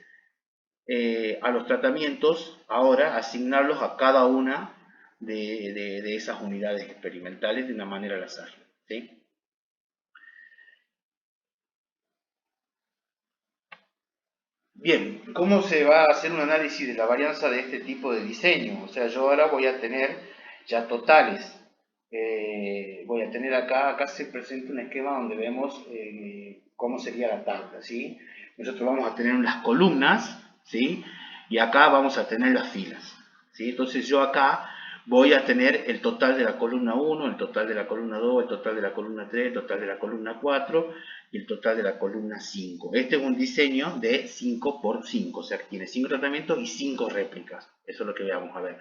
a los tratamientos ahora asignarlos a cada una de esas unidades experimentales de una manera al azar, ¿sí? Bien, ¿cómo se va a hacer un análisis de la varianza de este tipo de diseño? O sea, yo ahora voy a tener ya totales. Voy a tener acá se presenta un esquema donde vemos cómo sería la tabla, ¿sí? Nosotros vamos a tener unas columnas, ¿sí? Y acá vamos a tener las filas, ¿sí? Entonces yo acá voy a tener el total de la columna 1, el total de la columna 2, el total de la columna 3, el total de la columna 4 y el total de la columna 5. Este es un diseño de 5 por 5, o sea que tiene 5 tratamientos y 5 réplicas. Eso es lo que vamos a ver.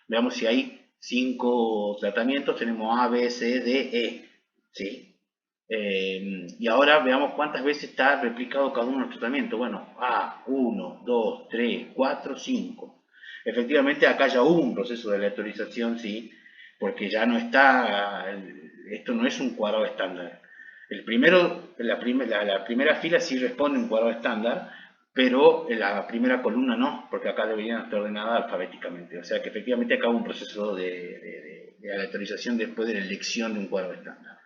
Veamos si hay 5 tratamientos, tenemos A, B, C, D, E, ¿sí? Y ahora veamos cuántas veces está replicado cada uno de los tratamientos. Bueno, A, 1, 2, 3, 4, 5. Efectivamente acá ya hubo un proceso de aleatorización, sí, porque ya no está, esto no es un cuadrado estándar. El primero, la primera fila sí responde a un cuadrado estándar, pero la primera columna no, porque acá deberían estar ordenadas alfabéticamente. O sea que efectivamente acá hubo un proceso de aleatorización después de la elección de un cuadrado estándar.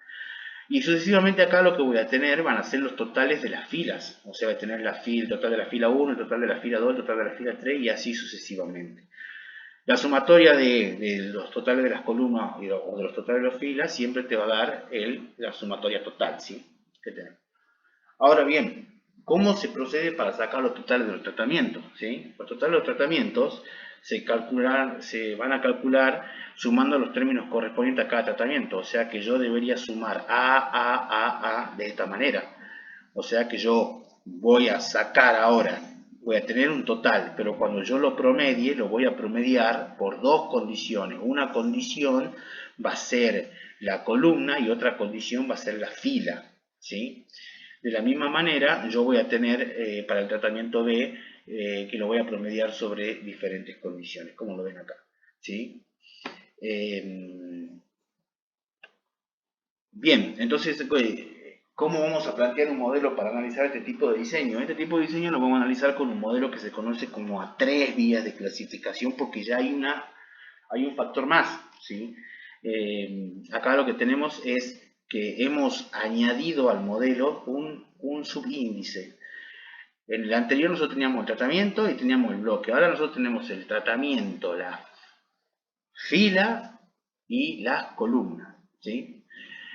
Y sucesivamente acá lo que voy a tener van a ser los totales de las filas. O sea, voy a tener el total de la fila 1, el total de la fila 2, el total de la fila 3 y así sucesivamente. La sumatoria de los totales de las columnas o de los totales de las filas siempre te va a dar la sumatoria total, ¿sí? Que tenemos. Ahora bien, ¿cómo se procede para sacar los totales de los tratamientos? ¿Sí? Los totales de los tratamientos se van a calcular sumando los términos correspondientes a cada tratamiento. O sea que yo debería sumar A de esta manera. O sea que yo voy a sacar ahora, voy a tener un total, pero cuando yo lo promedie, lo voy a promediar por dos condiciones. Una condición va a ser la columna y otra condición va a ser la fila, ¿sí? De la misma manera, yo voy a tener para el tratamiento B, que lo voy a promediar sobre diferentes condiciones, como lo ven acá, ¿sí? Bien, entonces, ¿cómo vamos a plantear un modelo para analizar este tipo de diseño? Este tipo de diseño lo vamos a analizar con un modelo que se conoce como a 3 vías de clasificación, porque ya hay un factor más, ¿sí? Acá lo que tenemos es que hemos añadido al modelo un subíndice. En el anterior nosotros teníamos el tratamiento y teníamos el bloque. Ahora nosotros tenemos el tratamiento, la fila y las columnas, ¿sí?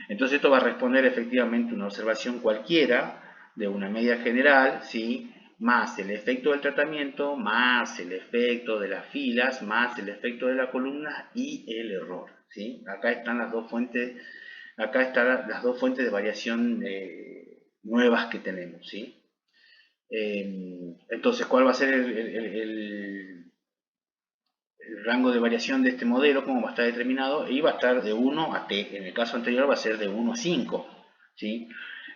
Entonces esto va a responder efectivamente a una observación cualquiera de una media general, ¿sí? Más el efecto del tratamiento, más el efecto de las filas, más el efecto de la columna y el error, ¿sí? Acá están las dos fuentes, acá están las dos fuentes de variación nuevas que tenemos, ¿sí? Entonces, ¿cuál va a ser el rango de variación de este modelo? ¿Cómo va a estar determinado? Y va a estar de 1 a t. En el caso anterior va a ser de 1 a 5, ¿sí?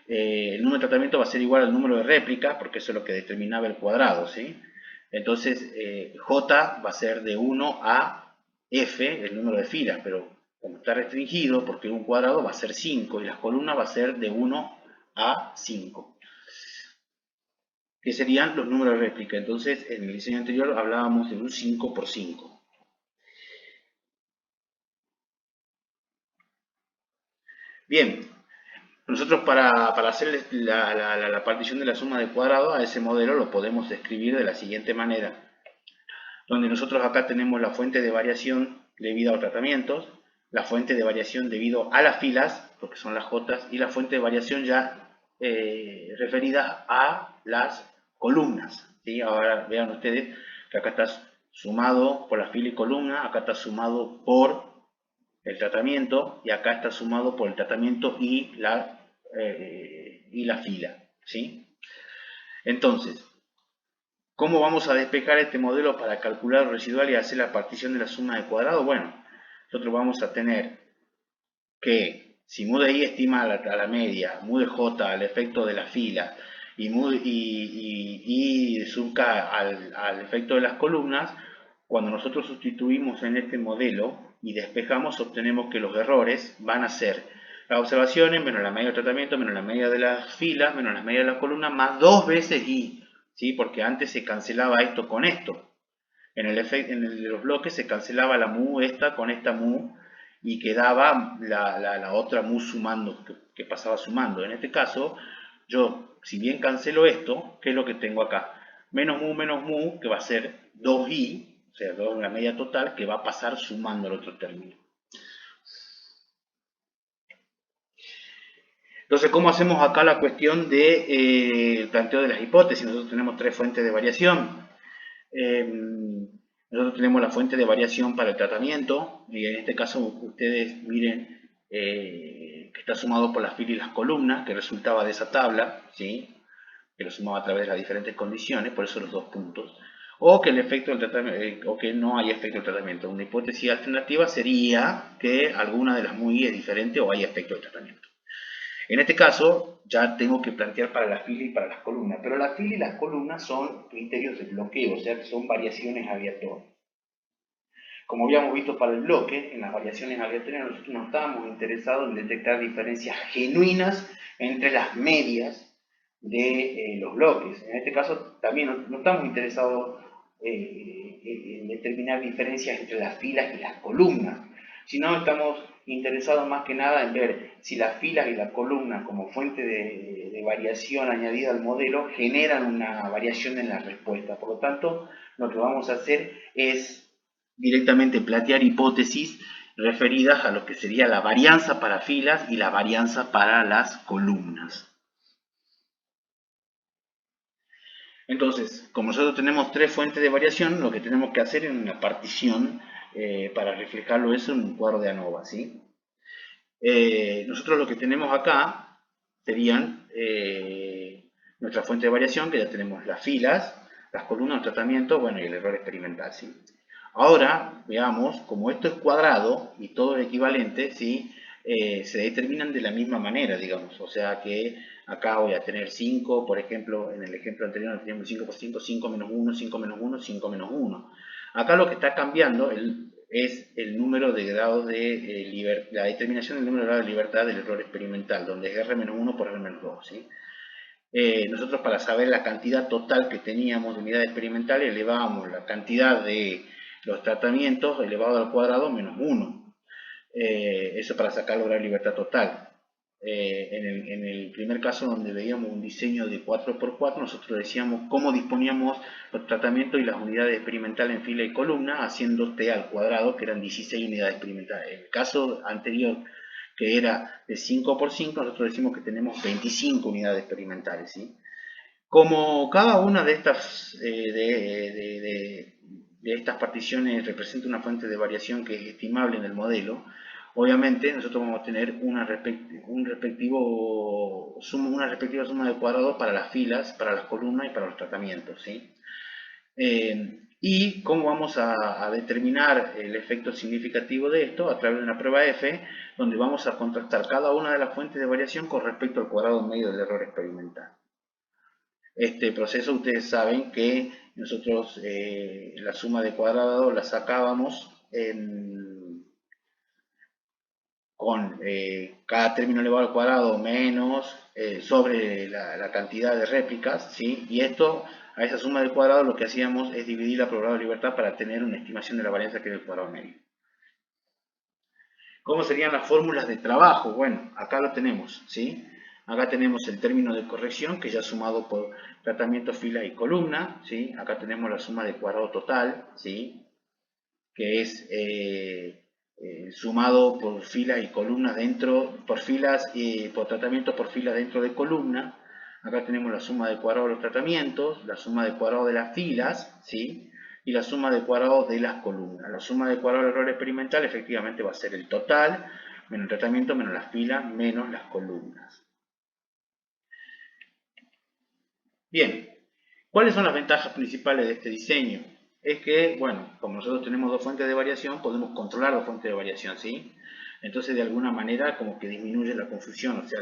El número de tratamiento va a ser igual al número de réplicas, porque eso es lo que determinaba el cuadrado, ¿sí? Entonces, J va a ser de 1 a F, el número de filas, pero como está restringido, porque un cuadrado va a ser 5 y las columnas va a ser de 1 a 5, que serían los números de réplica. Entonces, en el diseño anterior hablábamos de un 5 por 5. Bien, nosotros para hacer la partición de la suma de cuadrados a ese modelo lo podemos describir de la siguiente manera, donde nosotros acá tenemos la fuente de variación debida a los tratamientos, la fuente de variación debido a las filas, porque son las J, y la fuente de variación ya referida a las columnas. ¿Sí? Ahora vean ustedes que acá está sumado por la fila y columna, acá está sumado por el tratamiento y acá está sumado por el tratamiento y la fila. ¿Sí? Entonces, ¿cómo vamos a despejar este modelo para calcular el residual y hacer la partición de la suma de cuadrado? Bueno, nosotros vamos a tener que si mu de i estima a la media, mu de j al efecto de la fila y sub k al efecto de las columnas, cuando nosotros sustituimos en este modelo y despejamos, obtenemos que los errores van a ser las observaciones menos la media del tratamiento, menos la media de las filas, menos la media de las columnas, más 2 veces i, ¿sí? Porque antes se cancelaba esto con esto. En los bloques se cancelaba la mu esta con esta mu y quedaba la otra mu sumando, que pasaba sumando. En este caso, yo, si bien cancelo esto, ¿qué es lo que tengo acá? Menos mu, que va a ser 2i, o sea, 2 la media total, que va a pasar sumando el otro término. Entonces, ¿cómo hacemos acá la cuestión del planteo de las hipótesis? Nosotros tenemos 3 fuentes de variación. Nosotros tenemos la fuente de variación para el tratamiento, y en este caso ustedes miren que está sumado por las filas y las columnas, que resultaba de esa tabla, ¿sí? Que lo sumaba a través de las diferentes condiciones, por eso los 2 puntos. O que el efecto del tratamiento, o que no hay efecto del tratamiento. Una hipótesis alternativa sería que alguna de las MUI es diferente o hay efecto del tratamiento. En este caso, ya tengo que plantear para la fila y para las columnas, pero la fila y las columnas son criterios de bloqueo, o sea que son variaciones aleatorias. Como habíamos visto para el bloque, en las variaciones aleatorias nosotros no estábamos interesados en detectar diferencias genuinas entre las medias de los bloques. En este caso también no estamos interesados en determinar diferencias entre las filas y las columnas, sino estamos interesados más que nada en ver si las filas y las columnas como fuente de variación añadida al modelo generan una variación en la respuesta. Por lo tanto, lo que vamos a hacer es directamente plantear hipótesis referidas a lo que sería la varianza para filas y la varianza para las columnas. Entonces, como nosotros tenemos 3 fuentes de variación, lo que tenemos que hacer es una partición para reflejarlo eso en un cuadro de ANOVA, ¿sí? Nosotros lo que tenemos acá serían nuestra fuente de variación, que ya tenemos las filas, las columnas de tratamiento, bueno, y el error experimental, ¿sí? Ahora, veamos, como esto es cuadrado y todo es equivalente, ¿sí? Se determinan de la misma manera, digamos. O sea que acá voy a tener 5, por ejemplo, en el ejemplo anterior teníamos 5 por 5, 5 menos 1, 5 menos 1, 5 menos 1. Acá lo que está cambiando es el número de grados de libertad, la determinación del número de grados de libertad del error experimental, donde es R-1 por R-2, ¿sí? Nosotros para saber la cantidad total que teníamos de unidades experimentales elevábamos la cantidad de los tratamientos elevado al cuadrado menos 1. Eso para sacar la libertad total. En el primer caso donde veíamos un diseño de 4×4, nosotros decíamos cómo disponíamos los tratamientos y las unidades experimentales en fila y columna, haciendo t al cuadrado, que eran 16 unidades experimentales. En el caso anterior, que era de 5×5, nosotros decimos que tenemos 25 unidades experimentales, ¿sí? Como cada una de estas, de estas particiones representa una fuente de variación que es estimable en el modelo, obviamente nosotros vamos a tener una respectiva suma de cuadrados para las filas, para las columnas y para los tratamientos, ¿sí? ¿Y cómo vamos a determinar el efecto significativo de esto? A través de una prueba F, donde vamos a contrastar cada una de las fuentes de variación con respecto al cuadrado medio del error experimental. Este proceso ustedes saben que nosotros la suma de cuadrados la sacábamos con cada término elevado al cuadrado menos sobre la cantidad de réplicas, ¿sí? Y esto, a esa suma de cuadrados, lo que hacíamos es dividirla por el grado de libertad para tener una estimación de la varianza que es el cuadrado medio. ¿Cómo serían las fórmulas de trabajo? Bueno, acá lo tenemos, ¿sí? Acá tenemos el término de corrección, que ya sumado por tratamiento, fila y columna, ¿sí? Acá tenemos la suma de cuadrado total, ¿sí? Que es sumado por filas y columnas dentro, por filas y por tratamientos por filas dentro de columna. Acá tenemos la suma de cuadrado de los tratamientos, la suma de cuadrado de las filas, ¿sí? Y la suma de cuadrado de las columnas. La suma de cuadrado del error experimental efectivamente va a ser el total, menos el tratamiento, menos las filas, menos las columnas. Bien, ¿cuáles son las ventajas principales de este diseño? Es que, bueno, como nosotros tenemos dos fuentes de variación, podemos controlar dos fuentes de variación, ¿sí? Entonces, de alguna manera, como que disminuye la confusión, o sea,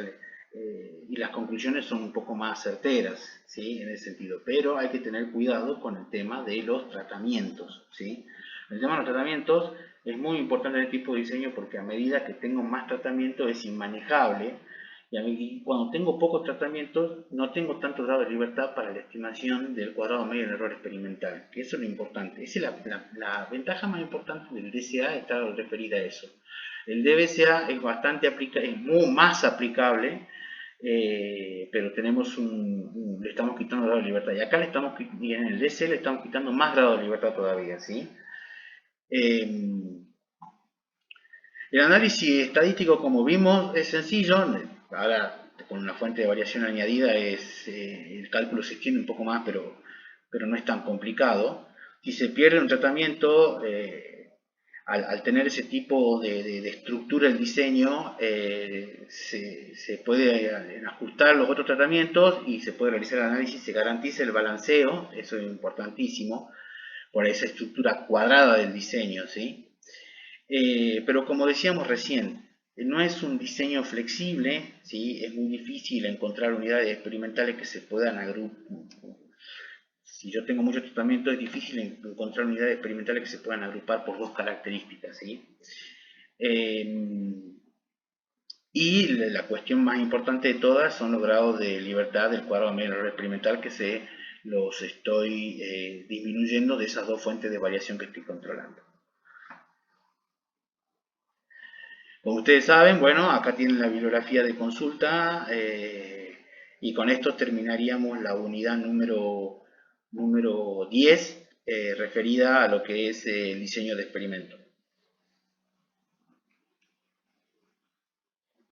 y las conclusiones son un poco más certeras, ¿sí? En ese sentido. Pero hay que tener cuidado con el tema de los tratamientos, ¿sí? El tema de los tratamientos es muy importante en este tipo de diseño porque a medida que tengo más tratamiento es inmanejable. Y cuando tengo pocos tratamientos, no tengo tanto grado de libertad para la estimación del cuadrado medio del error experimental, que eso es lo importante. Esa es la ventaja más importante del DCA, está referida a eso. El DBCA es bastante es muy más aplicable, pero tenemos le estamos quitando grado de libertad. Y acá y en el DCA le estamos quitando más grado de libertad todavía, ¿sí? El análisis estadístico, como vimos, es sencillo. Ahora, con una fuente de variación añadida, el cálculo se extiende un poco más, pero no es tan complicado. Si se pierde un tratamiento, al tener ese tipo de estructura el diseño, se puede ajustar los otros tratamientos y se puede realizar el análisis, se garantiza el balanceo, eso es importantísimo, por esa estructura cuadrada del diseño, ¿sí? Pero como decíamos recién, no es un diseño flexible, ¿sí? Es muy difícil encontrar unidades experimentales que se puedan agrupar. Si yo tengo mucho tratamiento, es difícil encontrar unidades experimentales que se puedan agrupar por dos características, ¿sí? Y la cuestión más importante de todas son los grados de libertad del cuadrado medio error experimental que los estoy disminuyendo de esas dos fuentes de variación que estoy controlando. Como ustedes saben, bueno, acá tienen la bibliografía de consulta y con esto terminaríamos la unidad número 10 referida a lo que es el diseño de experimento.